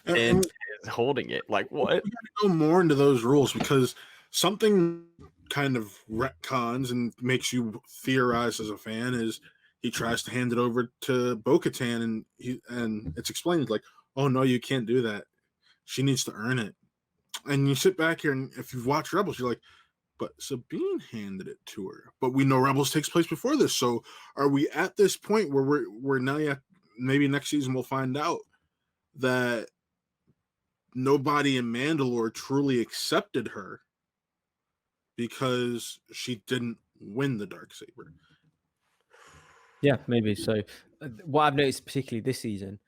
and is holding it. Like, what? We gotta go more into those rules, because something kind of retcons and makes you theorize as a fan is he tries to hand it over to Bo-Katan, and it's explained like, oh no, you can't do that. She needs to earn it. And you sit back here, and if you've watched Rebels, you're like, but Sabine handed it to her. But we know Rebels takes place before this. So are we at this point where we're now yet? Maybe next season we'll find out that nobody in Mandalore truly accepted her because she didn't win the Darksaber. Yeah, maybe. So what I've noticed particularly this season,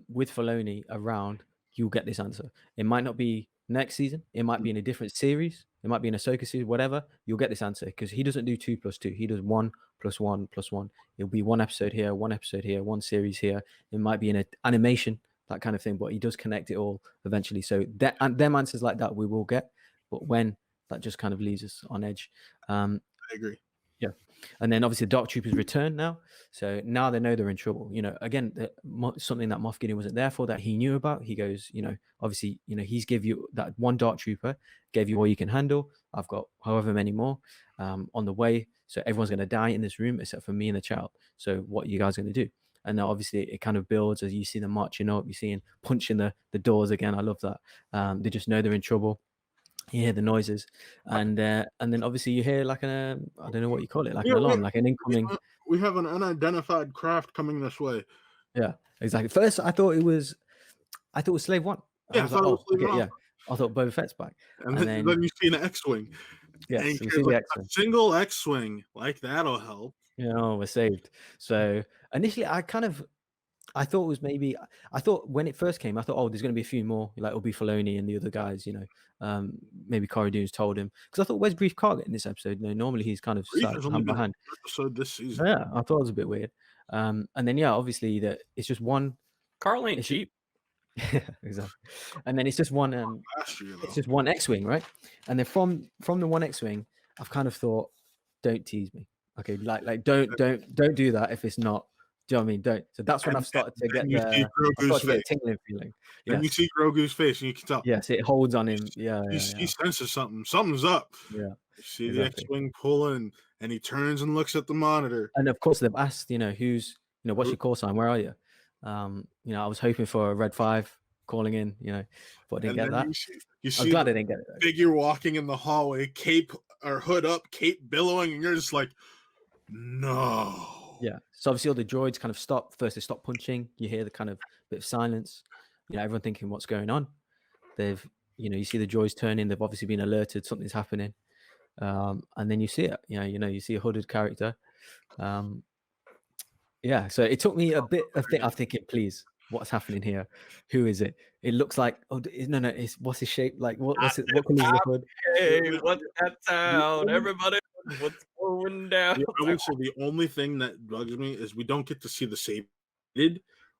with Filoni around, you'll get this answer. It might not be next season. It might be in a different series. It might be in a Ahsoka series, whatever. You'll get this answer, because he doesn't do 2 + 2. He does 1 + 1 + 1. It'll be one episode here, one series here. It might be in an animation, that kind of thing, but he does connect it all eventually. So them answers like that we will get, but when, that just kind of leaves us on edge. I agree. Yeah. And then obviously the Dark Troopers return now. So now they know they're in trouble. Again, something that Moff Gideon wasn't there for, that he knew about. He goes, obviously, he's give you that one Dark Trooper, gave you all you can handle. I've got however many more on the way. So everyone's going to die in this room except for me and the child. So what are you guys going to do? And now obviously it kind of builds as you see them marching up. You're seeing punching the doors again. I love that. They just know they're in trouble. You hear the noises, and then obviously you hear like I don't know what you call it, like an alarm, like an incoming. We have an unidentified craft coming this way. Yeah, exactly. First, I thought it was Slave One. And I Yeah, I was like, thought it was oh, leaving okay, off. yeah. I thought Boba Fett's back, And and then then you see an X-wing, and yes, he we cares see the like a X-wing. single X-wing, like that'll help. You know, we're saved. So initially, I thought it was maybe, I thought when it first came, I thought, oh, there's going to be a few more, like it'll be Filoni and the other guys, you know, maybe Cara Dune's told him, because I thought, where's Grief Karga in this episode? You know, normally he's kind of Grief sat has only hand been behind. one episode this season. Yeah, I thought it was a bit weird. And then yeah, obviously that it's just one. Carl ain't It's cheap. Yeah, exactly. And then it's just one. Last year, It's though. just one X-wing, right? And then from the one X-wing, I've kind of thought, don't tease me, okay? Like don't do that if it's not. Do you know what I mean? Don't. So that's when I've started to get you see the. I Grogu's started to get a face. tingling feeling. Then you Yes. see Grogu's face, and you can tell. Yes, it holds on him. Yeah, He senses something. Something's up. yeah. You see Exactly. the X-wing pulling, and he turns and looks at the monitor. And of course, they've asked, you know, what's your call sign? Where are you? You know, I was hoping for a Red 5 calling in, you know, but I didn't get that. You see I'm glad I didn't get it. Figure walking in the hallway, cape or hood up, cape billowing, and you're just like, no. Yeah. So obviously all the droids kind of stop. First they stop punching. You hear the kind of bit of silence. You know, everyone thinking what's going on. They've, you know, you see the droids turning. They've obviously been alerted something's happening. And then you see it. You see a hooded character. Yeah. So it took me a bit of I'm thinking, please, what's happening here? Who is it? It looks like no. It's what's his shape? Like what's it? What color is the hood? Hey, what's that sound? Everybody, what's going down? Yeah, I will say the only thing that bugs me is we don't get to see the Saber.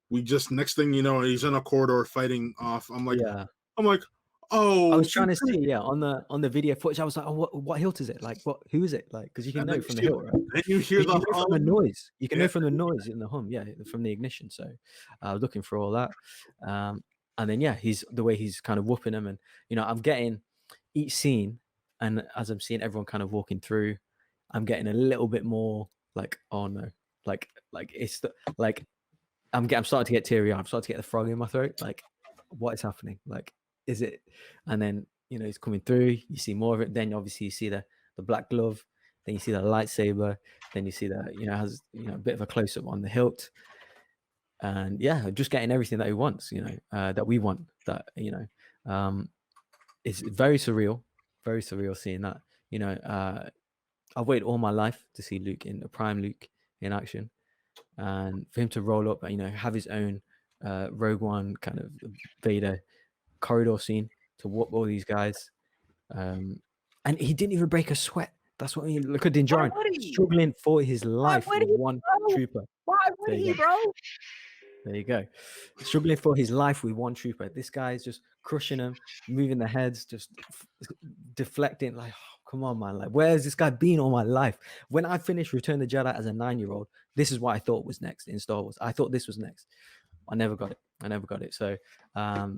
We just next thing you know, he's in a corridor fighting off. I'm like, oh. I was trying to see, on the video footage. I was like, oh, what hilt is it? Like, who is it? Like, because you can know from the hilt, right? Then you hear know from the noise. You can know from the Yeah. noise in the hum, yeah, from the ignition. So I was looking for all that, and then yeah, he's the way he's kind of whooping him, and you know, I'm getting each scene, and as I'm seeing everyone kind of walking through, I'm getting a little bit more like, oh no, like it's like I'm starting to get teary. I'm starting to get the frog in my throat. Like, what is happening? Like, is it? And then you know, he's coming through. You see more of it. Then obviously you see the black glove. Then you see the lightsaber. Then you see that, you know, has, you know, a bit of a close up on the hilt. And yeah, just getting everything that he wants, you know, that we want. That, you know, it's very surreal seeing that. You know, I've waited all my life to see Luke in the prime Luke in action, and for him to roll up, you know, have his own Rogue One kind of Vader corridor scene to whoop all these guys, and he didn't even break a sweat. That's what I mean. Look at Din Djarin struggling for his life with one trooper. Why would he, bro? There you go. Struggling for his life with one trooper. This guy's just crushing him, moving the heads, just deflecting. Like, oh, come on, man. Like, where's this guy been all my life? When I finished Return of the Jedi as a 9-year-old, this is what I thought was next in Star Wars. I thought this was next. I never got it. So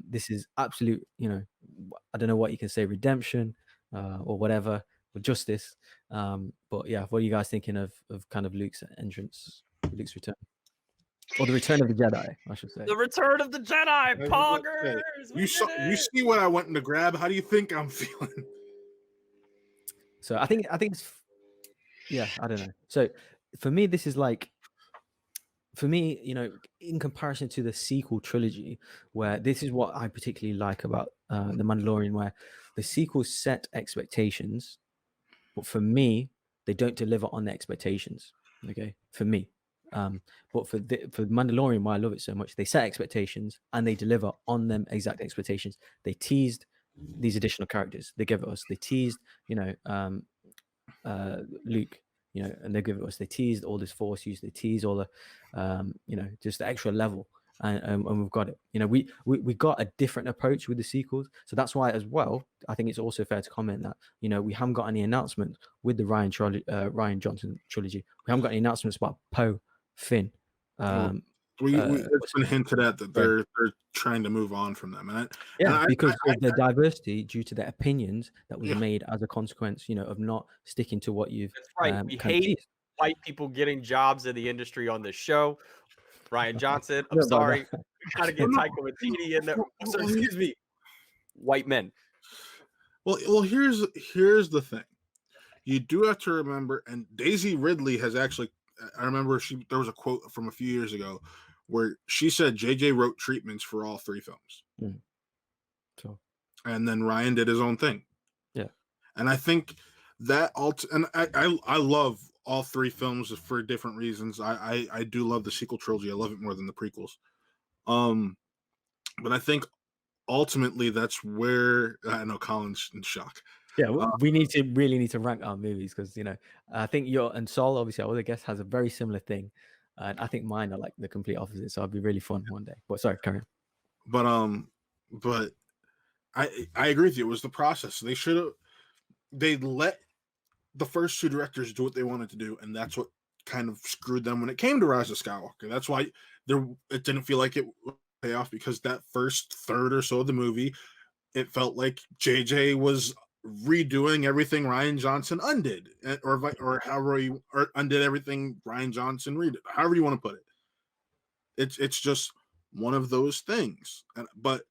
this is absolute, you know, I don't know what you can say, redemption or whatever, or justice. But yeah, what are you guys thinking of kind of Luke's entrance, Luke's return? Or the return of the Jedi, I should say. The return of the Jedi, poggers. You see what I went to grab. How do you think I'm feeling? So I think it's, yeah, I don't know. So for me, this is like, for me, you know, in comparison to the sequel trilogy, where this is what I particularly like about the Mandalorian, where the sequels set expectations, but for me, they don't deliver on the expectations. Okay, for me. But for Mandalorian, why I love it so much, they set expectations and they deliver on them exact expectations. They teased these additional characters. They give it us. They teased, you know, Luke, you know, and they give it us. They teased all this Force use. They teased all the, you know, just the extra level, and we've got it. You know, we got a different approach with the sequels, so that's why as well. I think it's also fair to comment that, you know, we haven't got any announcements with the Rian Johnson trilogy. We haven't got any announcements about Poe, Finn. It's been hinted at that they're trying to move on from them, because of the diversity due to their opinions that was made as a consequence, you know, of not sticking to what you've. That's right. We hate white people getting jobs in the industry on this show. Rian Johnson, I'm sorry, we gotta get Taika Waititi in there. So, excuse me, white men. Well, here's the thing. You do have to remember, and Daisy Ridley has actually. I remember there was a quote from a few years ago where she said JJ wrote treatments for all 3 films. Sure. And then Ryan did his own thing. Yeah. And I think that and I love all three films for different reasons. I do love the sequel trilogy. I love it more than the prequels. But I think ultimately that's where I know Colin's in shock. Yeah, we really need to rank our movies because I think and Sol, obviously our other guest, has a very similar thing, and I think mine are like the complete opposite. So it'll be really fun one day. But sorry, carry on. But I agree with you. It was the process. They let the first two directors do what they wanted to do, and that's what kind of screwed them when it came to Rise of Skywalker. That's why it didn't feel like it would pay off, because that first third or so of the movie, it felt like JJ was redoing everything Rian Johnson undid, or however or undid everything Rian Johnson redid. However you want to put it. It's just one of those things, but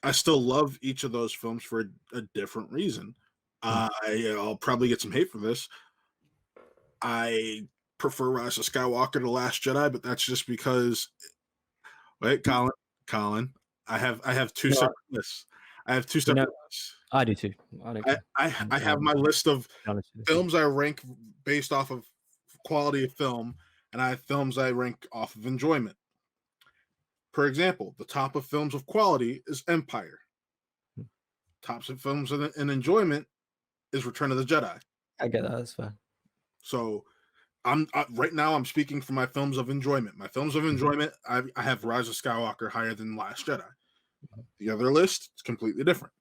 I still love each of those films for a different reason. I'll probably get some hate for this. I prefer Rise of Skywalker to Last Jedi, but that's just because. Wait, Colin, I have two separate lists. I have two separate lists. I do too. I have my list of films I rank based off of quality of film, and I have films I rank off of enjoyment. For example, the top of films of quality is Empire. Tops of films in enjoyment is Return of the Jedi. I get that. That's fair. So right now I'm speaking for my films of enjoyment. My films of enjoyment, I have Rise of Skywalker higher than Last Jedi. The other list is completely different.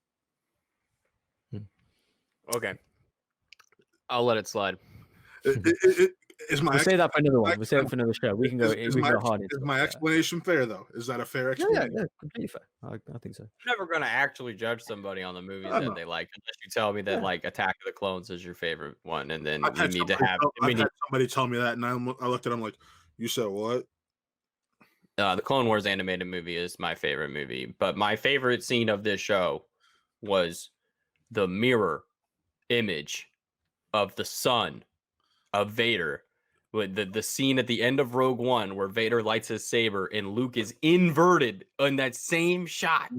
Okay. I'll let it slide. We'll say that for another one. We'll say it for another show. We can go. We can go hard. Is my explanation fair, though? Is that a fair explanation? Yeah, completely fair. I think so. I'm never gonna actually judge somebody on the movies that they like, unless you tell me that like Attack of the Clones is your favorite one, and then I've had somebody tell me that, and I looked at them like, "You said what?" The Clone Wars animated movie is my favorite movie, but my favorite scene of this show was the mirror image of the son of Vader, with the scene at the end of Rogue One where Vader lights his saber and Luke is inverted on that same shot.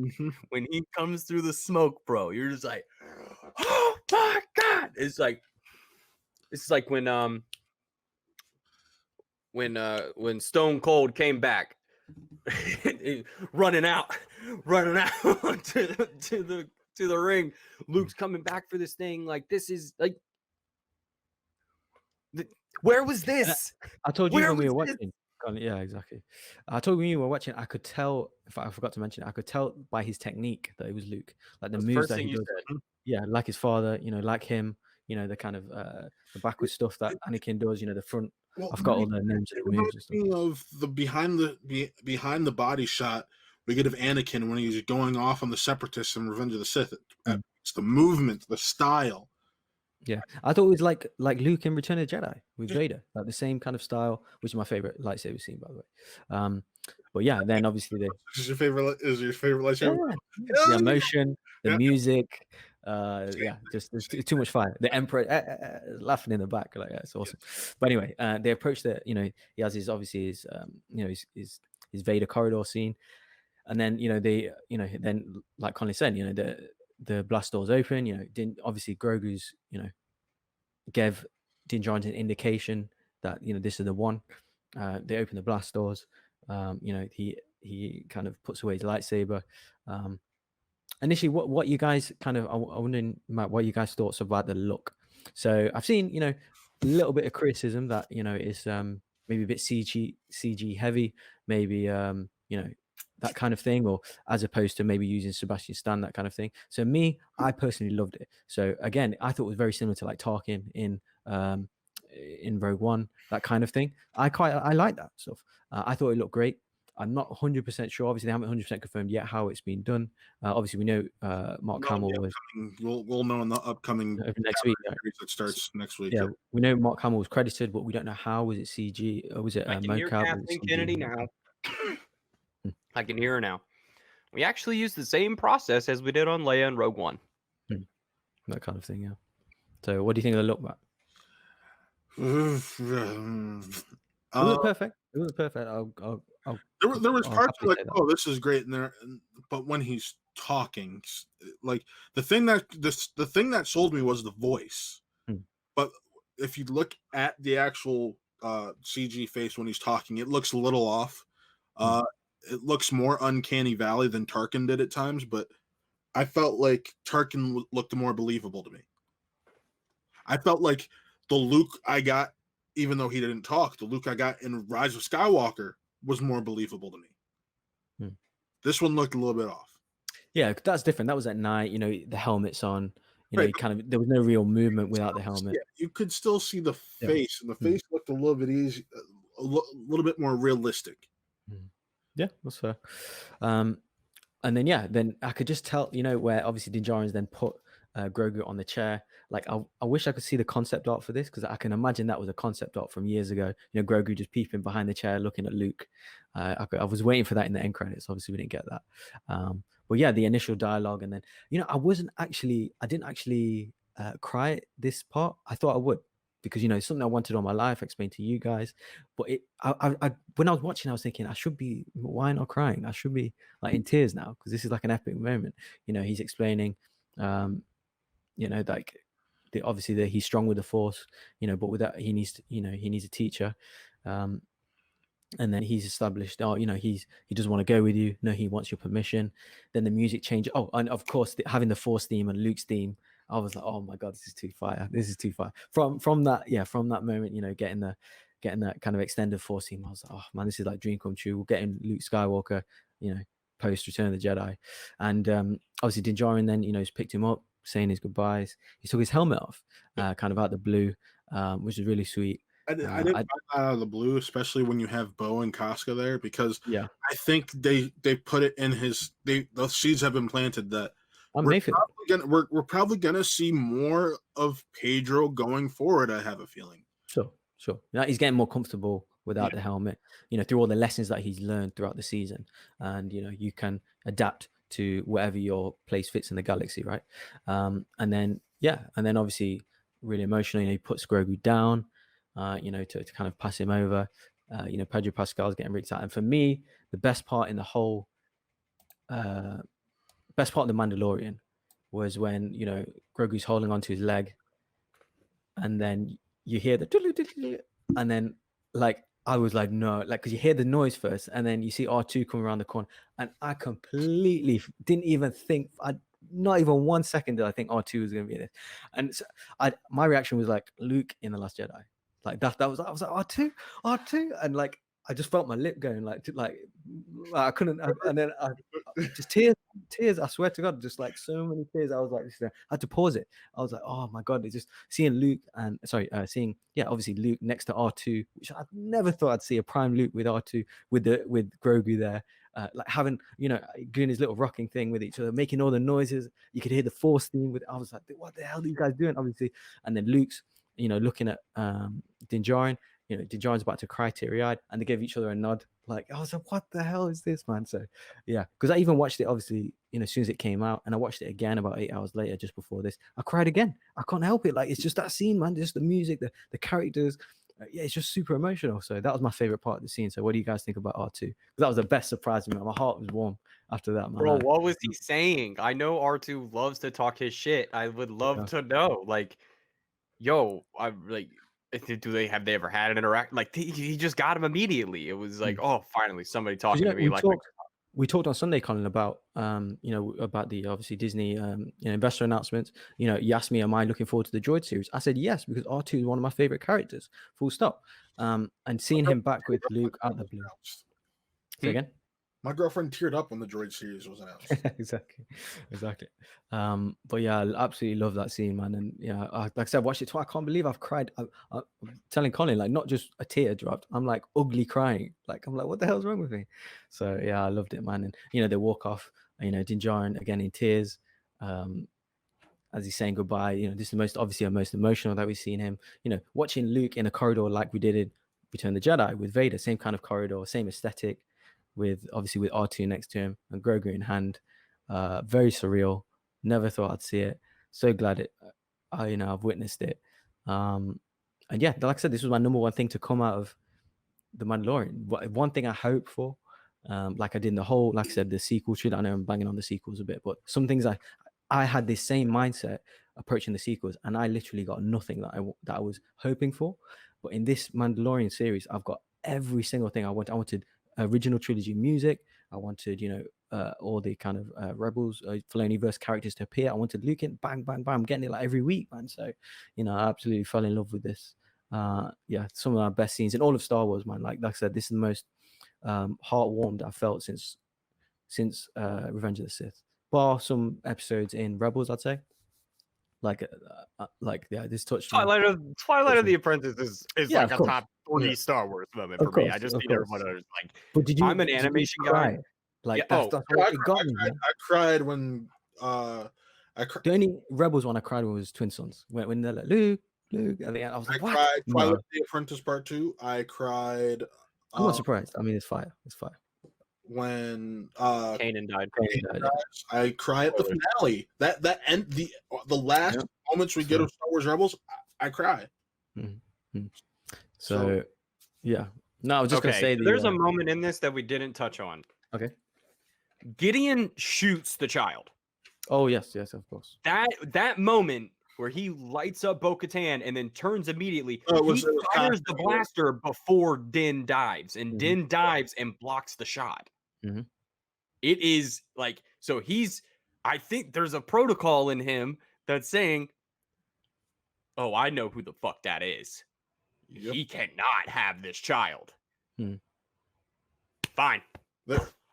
When he comes through the smoke, bro, you're just like, oh my god! It's like when Stone Cold came back, running out to the ring. Luke's coming back for this thing. Like, this is like, where was this? I told you when we were watching. Yeah, exactly. I told you when you were watching. I could tell. In fact, I forgot to mention. I could tell by his technique that it was Luke. Like the moves that he does. Yeah, like his father. Like him. The kind of the backwards stuff that Anakin does. The front. Well, I forgot all the names of the moves. Of the behind the body shot we get of Anakin when he's going off on the Separatists in Revenge of the Sith. It's the movement, the style. Yeah, I thought it was like Luke in Return of the Jedi with Vader, like the same kind of style, which is my favorite lightsaber scene, by the way. But yeah, then obviously is your favorite lightsaber? Yeah. The emotion, the music. Yeah, just there's too much fire. The Emperor laughing in the back, like it's awesome. But anyway, they approach the, he has his his Vader corridor scene, and then then like Colin said, the blast doors open. Obviously Grogu's gave Din Djarin an indication that this is the one. They open the blast doors. He kind of puts away his lightsaber. Initially, what you guys kind of, I'm wondering, Matt, what you guys thoughts about the look. So I've seen a little bit of criticism that is maybe a bit CG heavy, maybe that kind of thing, or as opposed to maybe using Sebastian Stan, that kind of thing. So I personally loved it. So again, I thought it was very similar to like Tarkin in Rogue One, that kind of thing. I like that stuff. I thought it looked great. I'm not 100% sure. Obviously, they haven't 100% confirmed yet how it's been done. Obviously, we know Mark Hamill was. We'll know in the upcoming next week. That starts next week. Yeah, we know Mark Hamill was credited, but we don't know how. Was it CG or was it mocap? Kathleen Kennedy now. I can hear her now. We actually used the same process as we did on Leia and Rogue One. That kind of thing, yeah. So, what do you think of the look, Matt? It wasn't perfect. There was parts like, oh, this is great, but when he's talking. Like the thing that sold me was the voice. Hmm. But if you look at the actual CG face when he's talking, it looks a little off. It looks more uncanny valley than Tarkin did at times, but I felt like Tarkin looked more believable to me. I felt like the Luke I got, even though he didn't talk, the Luke I got in Rise of Skywalker was more believable to me. This one looked a little bit off. Yeah, that's different. That was at night, you know, the helmet's on, you know, kind of, there was no real movement without the helmet. Yeah, you could still see the face, and the face looked a little bit easy, a little bit more realistic. Yeah, that's fair. And then, then I could just tell, you know, where obviously Din Djarin's then put Grogu on the chair. Like, I wish I could see the concept art for this, because I can imagine that was a concept art from years ago. You know, Grogu just peeping behind the chair, looking at Luke. I was waiting for that in the end credits. Obviously, we didn't get that. But yeah, the initial dialogue, and then, you know, I didn't actually cry at this part. I thought I would, because, you know, it's something I wanted all my life. I explained to you guys, but when I was watching, I was thinking, why not crying? I should be like in tears now, because this is like an epic moment. You know, he's explaining, you know, like obviously that he's strong with the Force, you know, but with that he needs a teacher. And then he's established, you know, he doesn't want to go with you. No, he wants your permission. Then the music changes. Oh, and of course, having the Force theme and Luke's theme, I was like, oh my God, this is too fire. This is too fire. From that moment, you know, getting that kind of extended Force theme, I was like, oh man, this is like dream come true. We're getting Luke Skywalker, you know, post Return of the Jedi. And obviously Din Djarin then, you know, he's picked him up, saying his goodbyes. He took his helmet off, kind of out the blue, which is really sweet. I didn't find that out of the blue, especially when you have Bo and Casca there, because I think they put it in the seeds have been planted that we're probably gonna see more of Pedro going forward. I have a feeling. Sure. Now he's getting more comfortable without the helmet, you know, through all the lessons that he's learned throughout the season, and you know, you can adapt to whatever your place fits in the galaxy, right? And then obviously really emotional, you know, he puts Grogu down, you know, to kind of pass him over. You know, Pedro Pascal's getting ripped out. And for me, the best part of the Mandalorian was when, you know, Grogu's holding onto his leg, and then you hear the, and then like, I was like, no, like, because you hear the noise first, and then you see R2 come around the corner, and I completely didn't even think, not even 1 second did I think R2 was going to be this. And so my reaction was like Luke in The Last Jedi. Like that was, I was like, R2, and like I just felt my lip going like I couldn't, and then I just tears. I swear to God, just like so many tears. I was like, I had to pause it. I was like, oh my God, it's just seeing Luke and seeing obviously Luke next to R2, which I never thought I'd see a prime Luke with R2 with Grogu there, like having, you know, doing his little rocking thing with each other, making all the noises. You could hear the Force theme with. I was like, what the hell are you guys doing? Obviously, and then Luke's, you know, looking at Din Djarin. You know, Din Djarin's about to cry teary-eyed, and they gave each other a nod. Like, I was like, what the hell is this, man? So, yeah, because I even watched it, obviously, you know, as soon as it came out, and I watched it again about 8 hours later, just before this. I cried again. I can't help it. Like, it's just that scene, man. Just the music, the characters. It's just super emotional. So that was my favorite part of the scene. So what do you guys think about R2? Because that was the best surprise to me. My heart was warm after that, man. Bro, what was he saying? I know R2 loves to talk his shit. I would love to know. Like, yo, I'm like, have they ever had an interaction? Like, he just got him immediately. It was like, oh, finally somebody talking to me. We talked on Sunday, Colin, about you know, about the obviously Disney you know, investor announcements. You know, you asked me, am I looking forward to the Droid series? I said yes, because R2 is one of my favorite characters. Full stop. And seeing him back with Luke out the blue. Say again. My girlfriend teared up when the Droid series was announced. exactly. But yeah, I absolutely love that scene, man. And yeah, like I said, I watched it twice. I can't believe I've cried. I'm telling Colin, like, not just a tear dropped. I'm like ugly crying. Like, I'm like, what the hell's wrong with me? So yeah, I loved it, man. And you know, they walk off. You know, Din Djarin again in tears, as he's saying goodbye. You know, this is the most emotional that we've seen him. You know, watching Luke in a corridor like we did in Return of the Jedi with Vader, same kind of corridor, same aesthetic. With R2 next to him and Grogu in hand, very surreal. Never thought I'd see it. So glad I've witnessed it. And yeah, like I said, this was my number one thing to come out of the Mandalorian. One thing I hope for, like I did in the whole, like I said, the sequel trilogy. I know I'm banging on the sequels a bit, but some things I had this same mindset approaching the sequels, and I literally got nothing that I was hoping for. But in this Mandalorian series, I've got every single thing I wanted. I wanted original trilogy music. I wanted, all the kind of Rebels, Filoniverse characters to appear. I wanted Luke in, bang, bang, bang. I'm getting it like every week, man. So, I absolutely fell in love with this. Yeah, some of our best scenes in all of Star Wars, man. Like I said, this is the most heartwarmed I've felt since Revenge of the Sith, bar some episodes in Rebels, I'd say. Yeah, this touched on Twilight of the Apprentice is Yeah, like of a course. top 3 Star Wars moment for Of me. I course, just of need course. everyone to like. But did you? I'm an did you animation cry? guy. Like Yeah, that's what it got me. I cried when The only Rebels one I cried when was Twin Sons. When they're like Luke, at the end, I was like, what? cried Twilight No, of the Apprentice Part 2. I cried I'm not surprised. I mean, it's fire. It's fire. when Kanan died. I cry at the finale. That end the last moments we get of Star Wars Rebels, I cry. Mm-hmm. So yeah. No, I was just gonna say there's a moment in this that we didn't touch on. Okay. Gideon shoots the child. Oh yes, of course. That moment where he lights up Bo-Katan and then turns immediately. He fires the blaster before Din dives, and Din dives and blocks the shot. Mm-hmm. It is like, so I think there's a protocol in him that's saying, oh, I know who the fuck that is. Yep. He cannot have this child. Fine.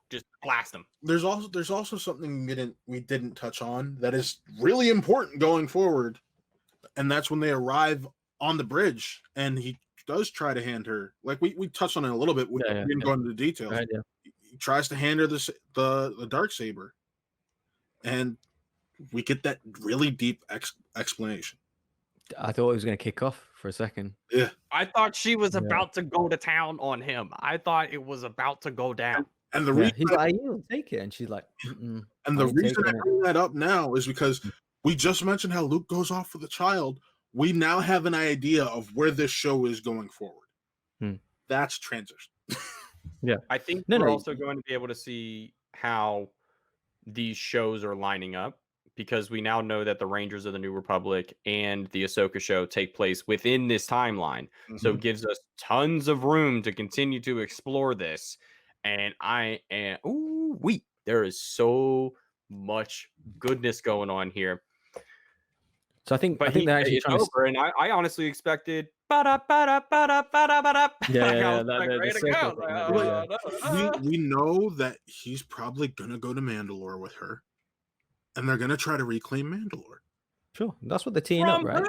Just blast him. There's also something we didn't touch on that is really important going forward, and that's when they arrive on the bridge and he does try to hand her, like we touched on it a little bit. We didn't go into the details. Right, he tries to hand her the Darksaber, and we get that really deep explanation. I thought it was going to kick off for a second. Yeah, I thought she was about to go to town on him. I thought it was about to go down. And the reason he's like, "You take it," and she's like, and the reason I bring that up now is because we just mentioned how Luke goes off with a child. We now have an idea of where this show is going forward. That's transition. Yeah, I think we're also going to be able to see how these shows are lining up, because we now know that the Rangers of the New Republic and the Ahsoka show take place within this timeline. So it gives us tons of room to continue to explore this. And there is so much goodness going on here. So I think they're actually trying to. And I honestly expected. We know that he's probably gonna go to Mandalore with her, and they're gonna try to reclaim Mandalore. Sure, that's what they're teeing up, right?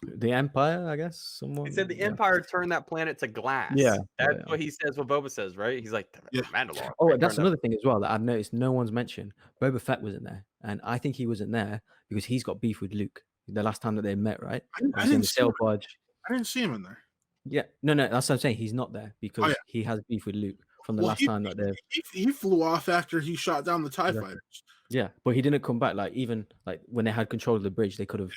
The Empire, I guess. Someone. He said the Empire turned that planet to glass. Yeah, that's what he says. What Boba says, right? He's like, Mandalore. Oh, that's another thing as well that I've noticed no one's mentioned. Boba Fett wasn't there, and I think he wasn't there because he's got beef with Luke. The last time that they met, right? I didn't see him in there. Yeah, no, that's what I'm saying. He's not there because he has beef with Luke from the last time that they. He flew off after he shot down the TIE fighters. Yeah, but he didn't come back. Like even like when they had control of the bridge, they could have,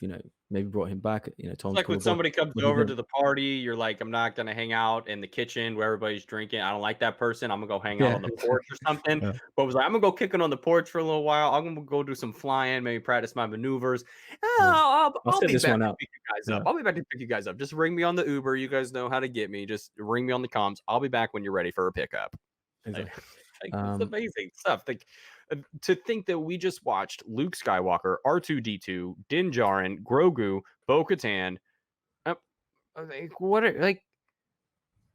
maybe brought him back. Told him like when somebody comes over to the party, you're like, I'm not gonna hang out in the kitchen where everybody's drinking. I don't like that person. I'm gonna go hang out on the porch or something. But was like, I'm gonna go kicking on the porch for a little while. I'm gonna go do some flying, maybe practice my maneuvers. I'll be back to pick you guys up. I'll be back to pick you guys up. Just ring me on the Uber. You guys know how to get me. Just ring me on the comms. I'll be back when you're ready for a pickup. Exactly. It's amazing stuff. Like, to think that we just watched Luke Skywalker, R2-D2, Din Djarin, Grogu, Bo-Katan.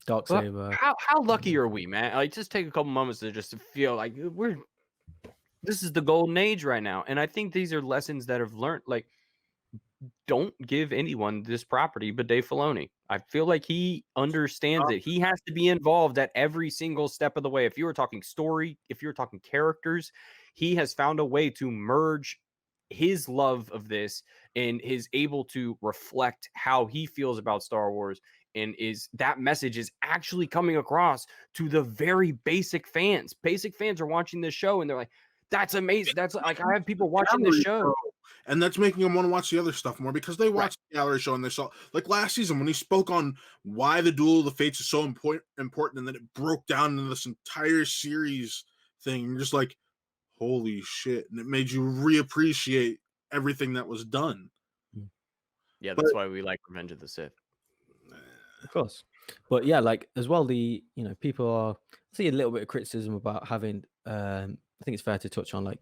Darksaber. How lucky are we, man? Like, just take a couple moments to just feel like this is the golden age right now. And I think these are lessons that I've learned. Like, don't give anyone this property but Dave Filoni. I feel like he understands it. He has to be involved at every single step of the way. If you were talking story, if you were talking characters, he has found a way to merge his love of this and is able to reflect how he feels about Star Wars, and that message is actually coming across to the very basic fans. Basic fans are watching this show and they're like, that's amazing. That's like, I have people watching this show. And that's making them want to watch the other stuff more because they watched the gallery show and they saw, like last season when he spoke on why the Duel of the Fates is so important and then it broke down into this entire series thing. You're just like, holy shit. And it made you reappreciate everything that was done. Yeah, that's why we like Revenge of the Sith. Of course. But yeah, like as well, people are see a little bit of criticism about having I think it's fair to touch on like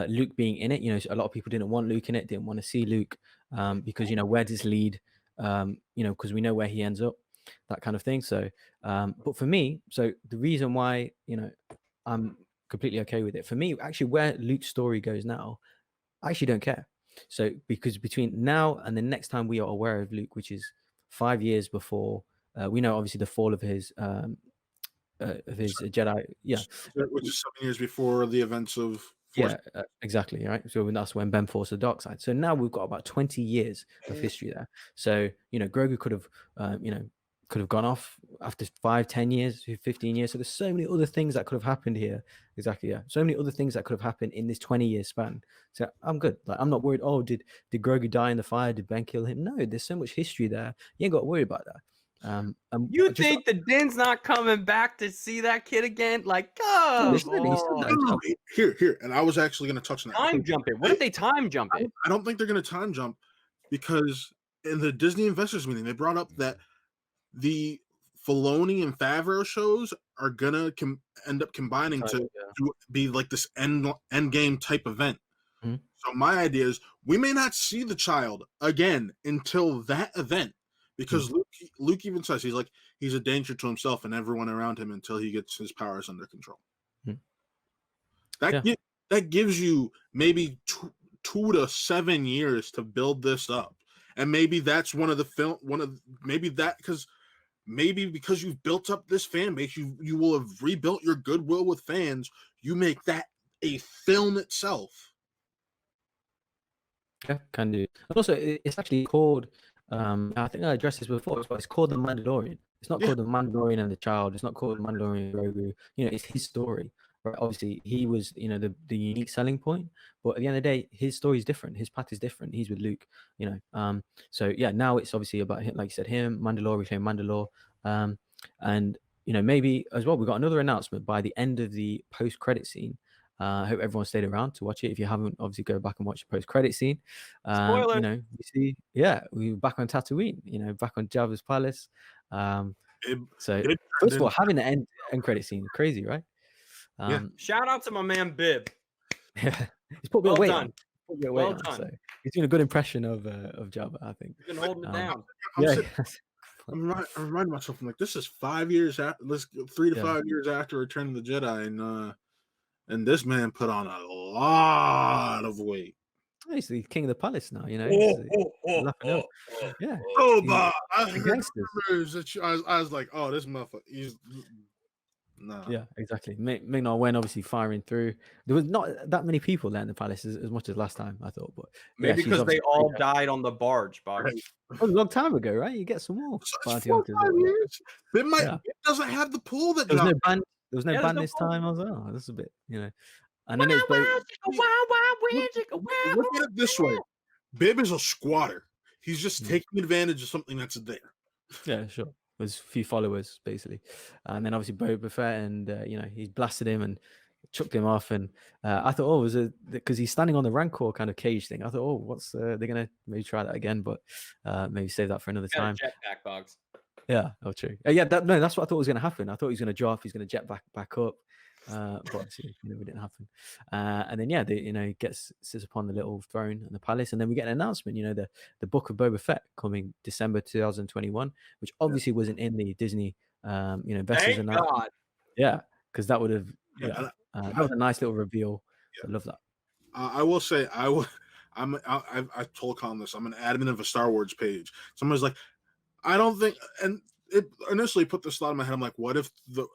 Luke being in it. A lot of people didn't want Luke in it, didn't want to see Luke because where does lead? Because we know where he ends up, that kind of thing. So, but for me, so the reason why I'm completely okay with it. For me, actually, where Luke's story goes now, I actually don't care. So because between now and the next time we are aware of Luke, which is 5 years before, we know obviously the fall of his Jedi, which is 7 years before the events of Force. Exactly, right. So that's when Ben forced the dark side. So now we've got about 20 years of history there. So Grogu could have gone off after 5, 10 years, 15 years. So there's so many other things that could have happened here. Exactly, yeah. So many other things that could have happened in this 20-year span. So I'm good. Like I'm not worried. Oh, did Grogu die in the fire? Did Ben kill him? No, there's so much history there. You ain't got to worry about that. You think the Din's not coming back to see that kid again? Like, here, and I was actually going to touch on that. Time jump it. What if they time jump it? I don't think they're going to time jump because in the Disney investors meeting, they brought up that the Filoni and Favreau shows are gonna end up combining to be like this end game type event. Mm-hmm. So my idea is we may not see the child again until that event. Because Luke even says he's a danger to himself and everyone around him until he gets his powers under control. That gives you maybe 2 to 7 years to build this up, and maybe that's because you've built up this fan base, you will have rebuilt your goodwill with fans. You make that a film itself. Yeah, can do. And also, it's actually called. I think I addressed this before, but it's called The Mandalorian. It's not called The Mandalorian and the Child. It's not called Mandalorian and Grogu. It's his story. Right? Obviously, he was, the unique selling point. But at the end of the day, his story is different. His path is different. He's with Luke. So yeah, now it's obviously about him, like you said, him, Mandalore, reclaim Mandalore, and maybe as well. We got another announcement by the end of the post-credit scene. I hope everyone stayed around to watch it. If you haven't, obviously go back and watch the post-credit scene. Spoiler. We see, we were back on Tatooine. Back on Jabba's palace. So first of all, having the end credit scene is crazy, right? Shout out to my man Bib. He's put me well away. Done. Well done. So he's doing a good impression of Jabba, I think. He's been holding it down. I'm reminding myself, I'm like, this is 5 years after, 3 to 5 years after Return of the Jedi, and this man put on a lot of weight. He's the king of the palace now, Yeah. Oh, Bob. I was like, oh, this motherfucker. He's no. Yeah, exactly. Ming-Na Wen obviously firing through. There was not that many people there in the palace as much as last time, I thought. But maybe because they all died on the barge, Bob. Right. That was a long time ago, right? You get some more. Years. It doesn't have the pool that there was no band this time. I was like, oh, this is a bit, And then it's look at it this way. Bib is a squatter. He's just taking advantage of something that's there. Yeah, sure. There's a few followers, basically. And then obviously Boba Fett, and, he blasted him and chucked him off. And I thought, was it because he's standing on the Rancor kind of cage thing? I thought, what's they're going to maybe try that again, but maybe save that for another time. Jetpack, Bogz. Yeah, true. That's what I thought was going to happen. I thought he was going to drop, he's going to jet back up. But obviously, it didn't happen. And then he sits upon the little throne in the palace, and then we get an announcement. The book of Boba Fett coming December 2021, which obviously wasn't in the Disney investors announcement. God. Yeah, because that would have that was a nice little reveal. I love that. I will say I told Colin this. I'm an admin of a Star Wars page. Someone's like, I don't think, and it initially put this thought in my head. I'm like, what if the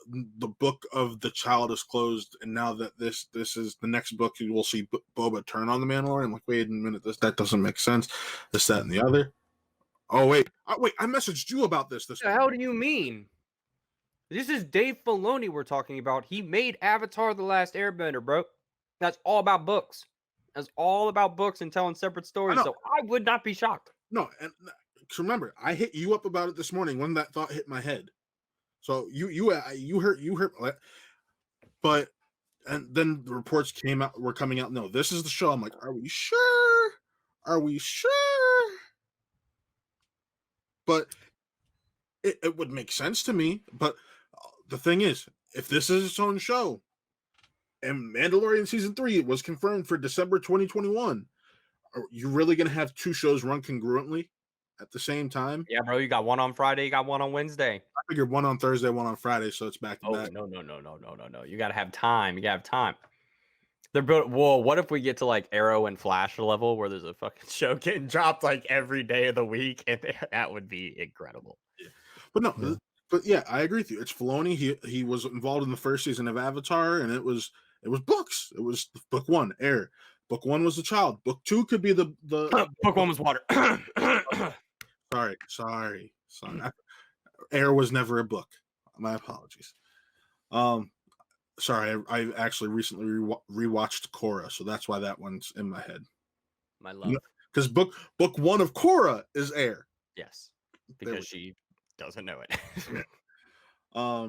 book of the child is closed, and now that this is the next book, you will see Boba turn on the Mandalorian? I'm like, wait a minute, that doesn't make sense. This, that, and the other. Oh wait, I messaged you about this. What the hell do you mean? This is Dave Filoni we're talking about. He made Avatar: The Last Airbender, bro. That's all about books. It's all about books and telling separate stories. So I would not be shocked. No, and remember, I hit you up about it this morning when that thought hit my head. So you hurt, but and then the reports were coming out. No, this is the show. I'm like, are we sure? Are we sure? But it would make sense to me. But the thing is, if this is its own show, and Mandalorian season 3 was confirmed for December 2021, are you really going to have two shows run congruently at the same time? Yeah, bro. You got one on Friday. You got one on Wednesday. I figured one on Thursday, one on Friday, so it's back to back. No. You got to have time. You got to have time. They're built. Whoa, what if we get to like Arrow and Flash level where there's a fucking show getting dropped like every day of the week? And that would be incredible. Yeah. But no, but yeah, I agree with you. It's Filoni. He was involved in the first season of Avatar, and it was books. It was book 1, Air. Book 1 was the child. Book 2 could be the book 1 was water. Sorry. Air was never a book. My apologies. Sorry, I actually recently rewatched Korra, so that's why that one's in my head. My love. Because book 1 of Korra is Air. Yes, because she doesn't know it. Yeah.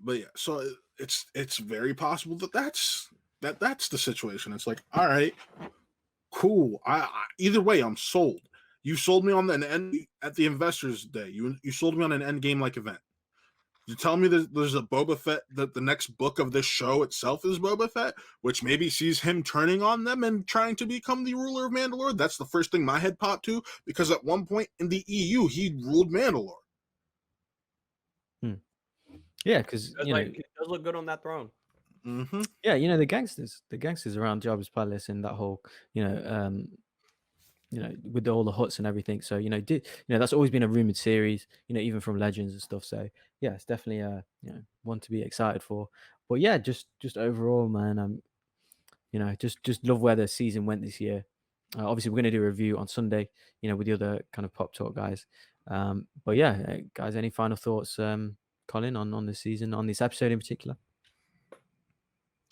But yeah, so it's very possible that's the situation. It's like, all right, cool. I either way, I'm sold. You sold me on an end at the Investors Day. You sold me on an Endgame like event. You tell me there's a Boba Fett, that the next book of this show itself is Boba Fett, which maybe sees him turning on them and trying to become the ruler of Mandalore. That's the first thing my head popped to, because at one point in the EU, he ruled Mandalore. Yeah, because it does look good on that throne. Mm-hmm. Yeah, the gangsters around Jabba's palace and that whole, with all the huts and everything. So that's always been a rumored series, even from Legends and stuff. So yeah, it's definitely one to be excited for. But yeah, just overall, man, just love where the season went this year. Obviously, we're going to do a review on Sunday, with the other kind of Pop Talk guys. But yeah, guys, any final thoughts, Colin, on this season, on this episode in particular?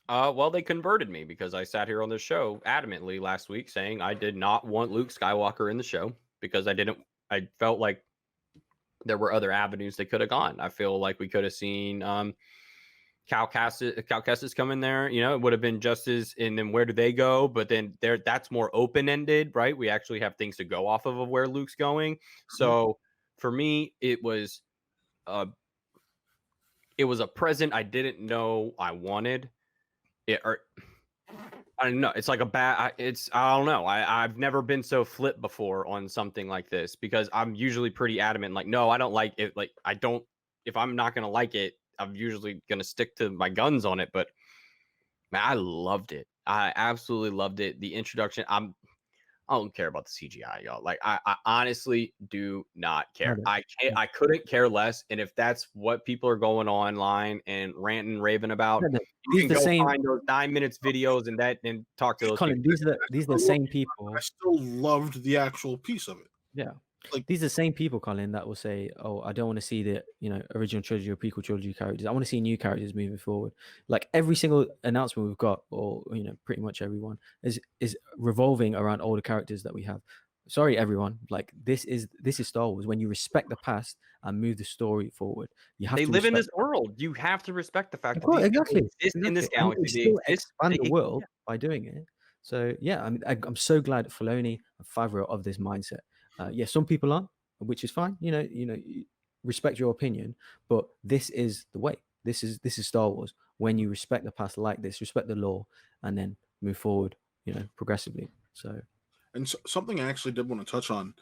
Well, they converted me because I sat here on the show adamantly last week saying I did not want Luke Skywalker in the show because I felt like there were other avenues they could have gone. I feel like we could have seen Cal Kestis come in there. It would have been just as, and then where do they go? But then that's more open-ended, right? We actually have things to go off of where Luke's going. So for me, it was a present I didn't know I wanted. I don't know. It's like I don't know. I've never been so flipped before on something like this because I'm usually pretty adamant. Like, no, I don't like it. Like, if I'm not going to like it, I'm usually going to stick to my guns on it. But man, I loved it. I absolutely loved it. The introduction. I don't care about the CGI, y'all. Like, I honestly do not care. I couldn't care less. And if that's what people are going online and ranting and raving about, you can go find those 9 minutes videos and talk to those Colin, people. These are the same people. I still loved the actual piece of it. Yeah. Like, these are the same people, Colin, that will say, "Oh, I don't want to see the original trilogy or prequel trilogy characters. I want to see new characters moving forward." Like every single announcement we've got, or pretty much everyone is revolving around older characters that we have. Sorry, everyone. Like this is Star Wars. When you respect the past and move the story forward, you have. They live in this world. You have to respect the fact that these exactly in this galaxy. Still expand the world by doing it. So yeah, I'm so glad Filoni and Favreau of this mindset. Some people aren't, which is fine. Respect your opinion, but this is the way. This is Star Wars. When you respect the past like this, respect the law, and then move forward, progressively. So, and something I actually did want to touch on.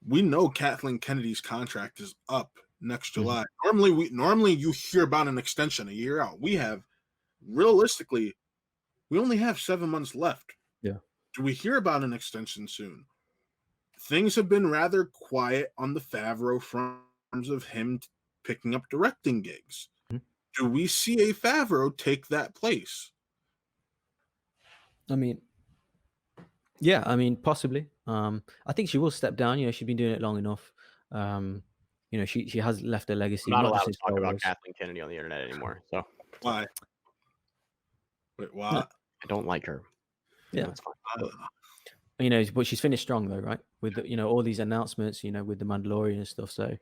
We know Kathleen Kennedy's contract is up next July. Normally you hear about an extension a year out. We have, realistically, we only have 7 months left. Yeah. Do we hear about an extension soon? Things have been rather quiet on the Favreau front in terms of him picking up directing gigs. Mm-hmm. Do we see a Favreau take that place? Possibly. I think she will step down. She's been doing it long enough. She has left a legacy. I'm not allowed to talk about Kathleen Kennedy on the internet anymore. So why? Wait, why? I don't like her. Yeah, That's fine. but she's finished strong though, right? With all these announcements, with the Mandalorian and stuff. So,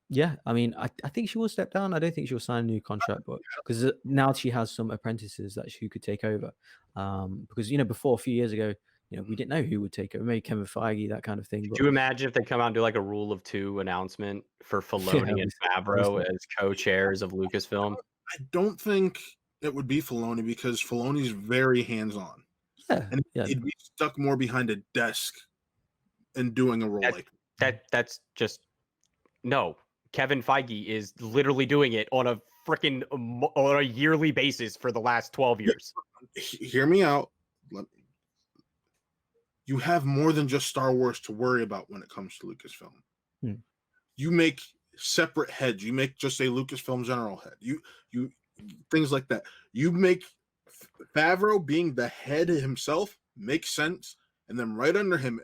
yeah, I mean, I think she will step down. I don't think she'll sign a new contract, but because now she has some apprentices that she could take over. Because before a few years ago, we didn't know who would take over. Maybe Kevin Feige, that kind of thing. Could you imagine if they come out and do like a rule of 2 announcement for Filoni and Favreau as co-chairs of Lucasfilm? I don't think it would be Filoni because Filoni's very hands-on. Yeah, and he'd be stuck more behind a desk and doing a role like that's just no. Kevin Feige is literally doing it on a yearly basis for the last 12 years. Hear me out. You have more than just Star Wars to worry about when it comes to Lucasfilm. You make separate heads. You make just a Lucasfilm general head. You things like that. You make Favreau being the head himself makes sense, and then right under him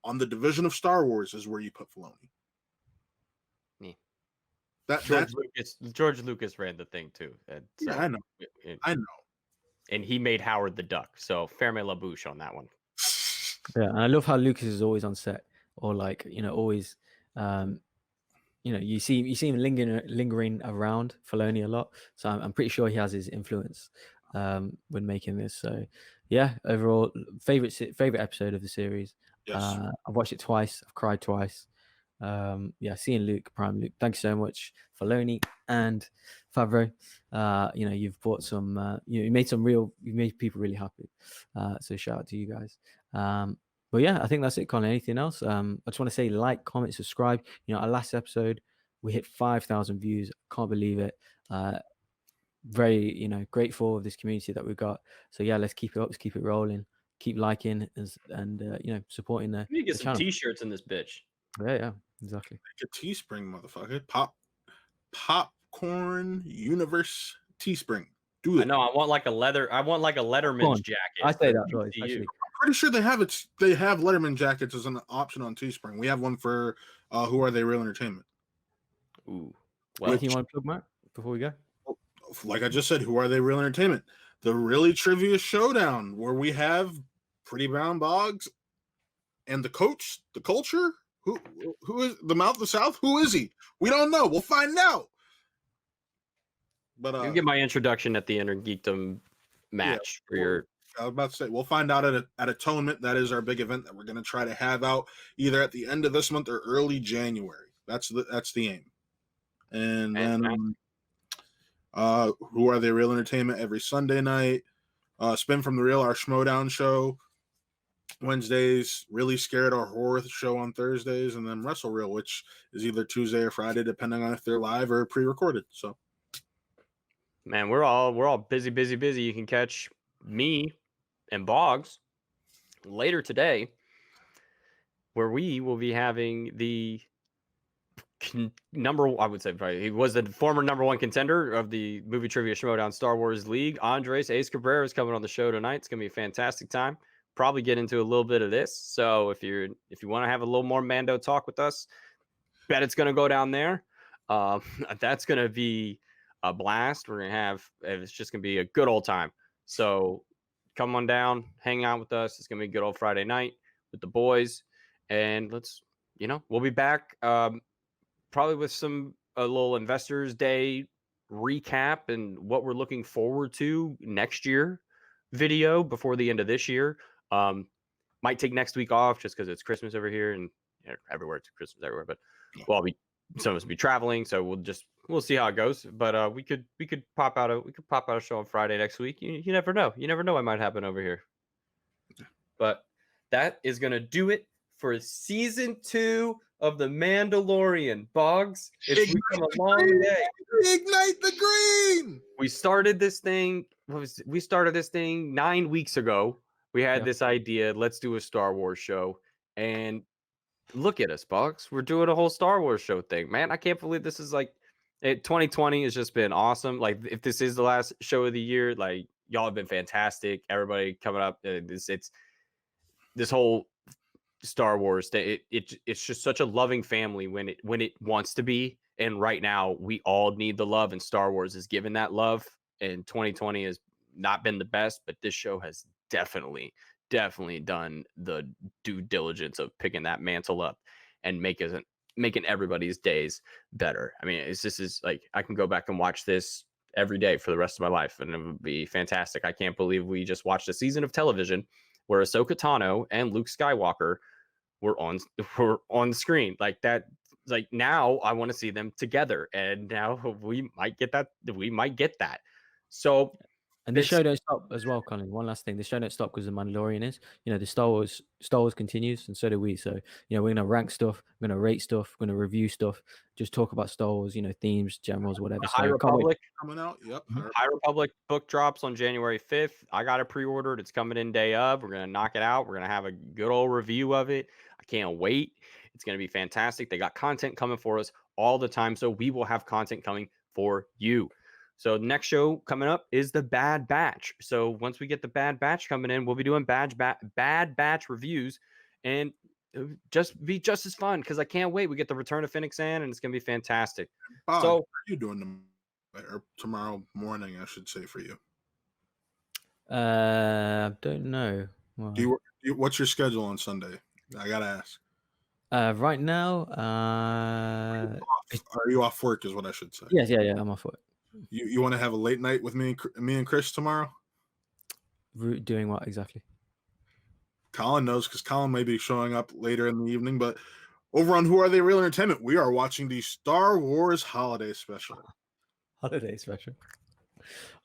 on the division of Star Wars is where you put Filoni. Yeah. George Lucas ran the thing too. And so, yeah, I know. And he made Howard the Duck. So ferme la bouche on that one. Yeah, and I love how Lucas is always on set, or always, you see him lingering around Filoni a lot. So I'm pretty sure he has his influence when making this. So yeah, overall favorite episode of the series. Yes. I've watched it twice. I've cried twice. Yeah, seeing Prime Luke. Thanks so much, Filoni and Favreau. You've brought some. You made people really happy. So shout out to you guys. But yeah, I think that's it, Colin. Anything else? I just want to say like, comment, subscribe. Our last episode we hit 5,000 views. Can't believe it. Very grateful of this community that we've got. So yeah, let's keep it up. Let's keep it rolling. Keep liking and supporting the. You get the some channel. T-shirts in this bitch. Yeah, exactly. Like a Teespring, motherfucker. Popcorn Universe Teespring. Do it. I know. I want like a Letterman's jacket. I say that, Roy, actually. I'm pretty sure they have it. They have Letterman jackets as an option on Teespring. We have one for Who Are They Real Entertainment. Ooh. Well, anything you want to plug, Matt, before we go? Like I just said, Who Are They Real Entertainment? The Really Trivia Showdown, where we have Pretty Brown Bogz and the coach, the culture. Who is the Mouth of the South? Who is he? We don't know. We'll find out. But you get my introduction at the Inner Geekdom match for your. I was about to say we'll find out at Atonement. That is our big event that we're going to try to have out either at the end of this month or early January. That's the aim. And then Who Are They Real Entertainment every Sunday night. Spin from the Real, our Schmodown show. Wednesdays, Really Scared, our horror show on Thursdays, and then Wrestle Real, which is either Tuesday or Friday, depending on if they're live or pre-recorded. So, man, we're all busy. You can catch me and Bogz later today, where we will be having the I would say probably he was the former #1 contender of the Movie Trivia Schmodown Star Wars League. Andres Ace Cabrera is coming on the show tonight. It's gonna be a fantastic time. Probably get into a little bit of this. So if you want to have a little more Mando talk with us, bet it's gonna go down there. That's gonna be a blast. We're gonna it's just gonna be a good old time. So come on down, hang out with us. It's gonna be a good old Friday night with the boys, and let's we'll be back probably with a little Investors Day recap and what we're looking forward to next year video before the end of this year. Might take next week off just because it's Christmas over here and everywhere. It's Christmas everywhere, but some of us will be traveling, so we'll see how it goes. But we could pop out a show on Friday next week. You never know. You never know what might happen over here. But that is gonna do it for season 2 of the Mandalorian. Bogz, it's become a long day. Ignite the green. We started this thing 9 weeks ago. We had this idea. Let's do a Star Wars show. And look at us, Bogz. We're doing a whole Star Wars show thing. Man, I can't believe this is 2020 has just been awesome. Like, if this is the last show of the year, like, y'all have been fantastic. Everybody coming up. It's this whole Star Wars thing. It's just such a loving family when it wants to be. And right now, we all need the love, and Star Wars is giving that love. And 2020 has not been the best, but this show has definitely done the due diligence of picking that mantle up and making everybody's days better. I mean, this is like, I can go back and watch this every day for the rest of my life, and it would be fantastic. I can't believe we just watched a season of television where Ahsoka Tano and Luke Skywalker were on the screen like that. Like, now I want to see them together, and now we might get that. So, and the show don't stop as well, Colin. One last thing, the show don't stop because the Mandalorian is, the Star Wars continues, and so do we. So, we're gonna rank stuff, we're gonna rate stuff, we're gonna review stuff, just talk about Star Wars, themes, generals, whatever. High Republic coming out. Yep. High Republic book drops on January 5th. I got it pre-ordered. It's coming in day of. We're gonna knock it out. We're gonna have a good old review of it. I can't wait. It's gonna be fantastic. They got content coming for us all the time, so we will have content coming for you. So the next show coming up is the Bad Batch. So once we get the Bad Batch coming in, we'll be doing Bad Batch reviews, and just be just as fun because I can't wait. We get the return of Fennec Sand, and it's gonna be fantastic. Bob, So what are you doing tomorrow morning? I should say for you. I don't know. Well, what's your schedule on Sunday? I gotta ask. Right now, are you off work? Is what I should say. Yes, yeah, I'm off work. You want to have a late night with me and Chris tomorrow? Doing what exactly? Colin knows because Colin may be showing up later in the evening. But over on Who Are They Real Entertainment, we are watching the Star Wars Holiday Special. Holiday Special.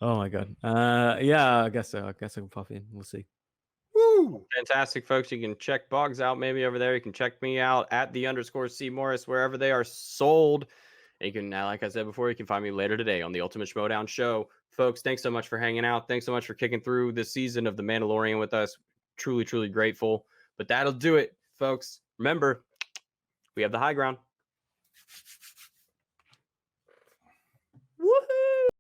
Oh my god. Yeah, I guess so. I guess I can pop in. We'll see. Woo! Fantastic, folks. You can check Bogz out maybe over there. You can check me out at @the_C Morris wherever they are sold. And you can, like I said before, you can find me later today on the Ultimate Schmodown Show. Folks, thanks so much for hanging out. Thanks so much for kicking through this season of The Mandalorian with us. Truly, truly grateful. But that'll do it, folks. Remember, we have the high ground.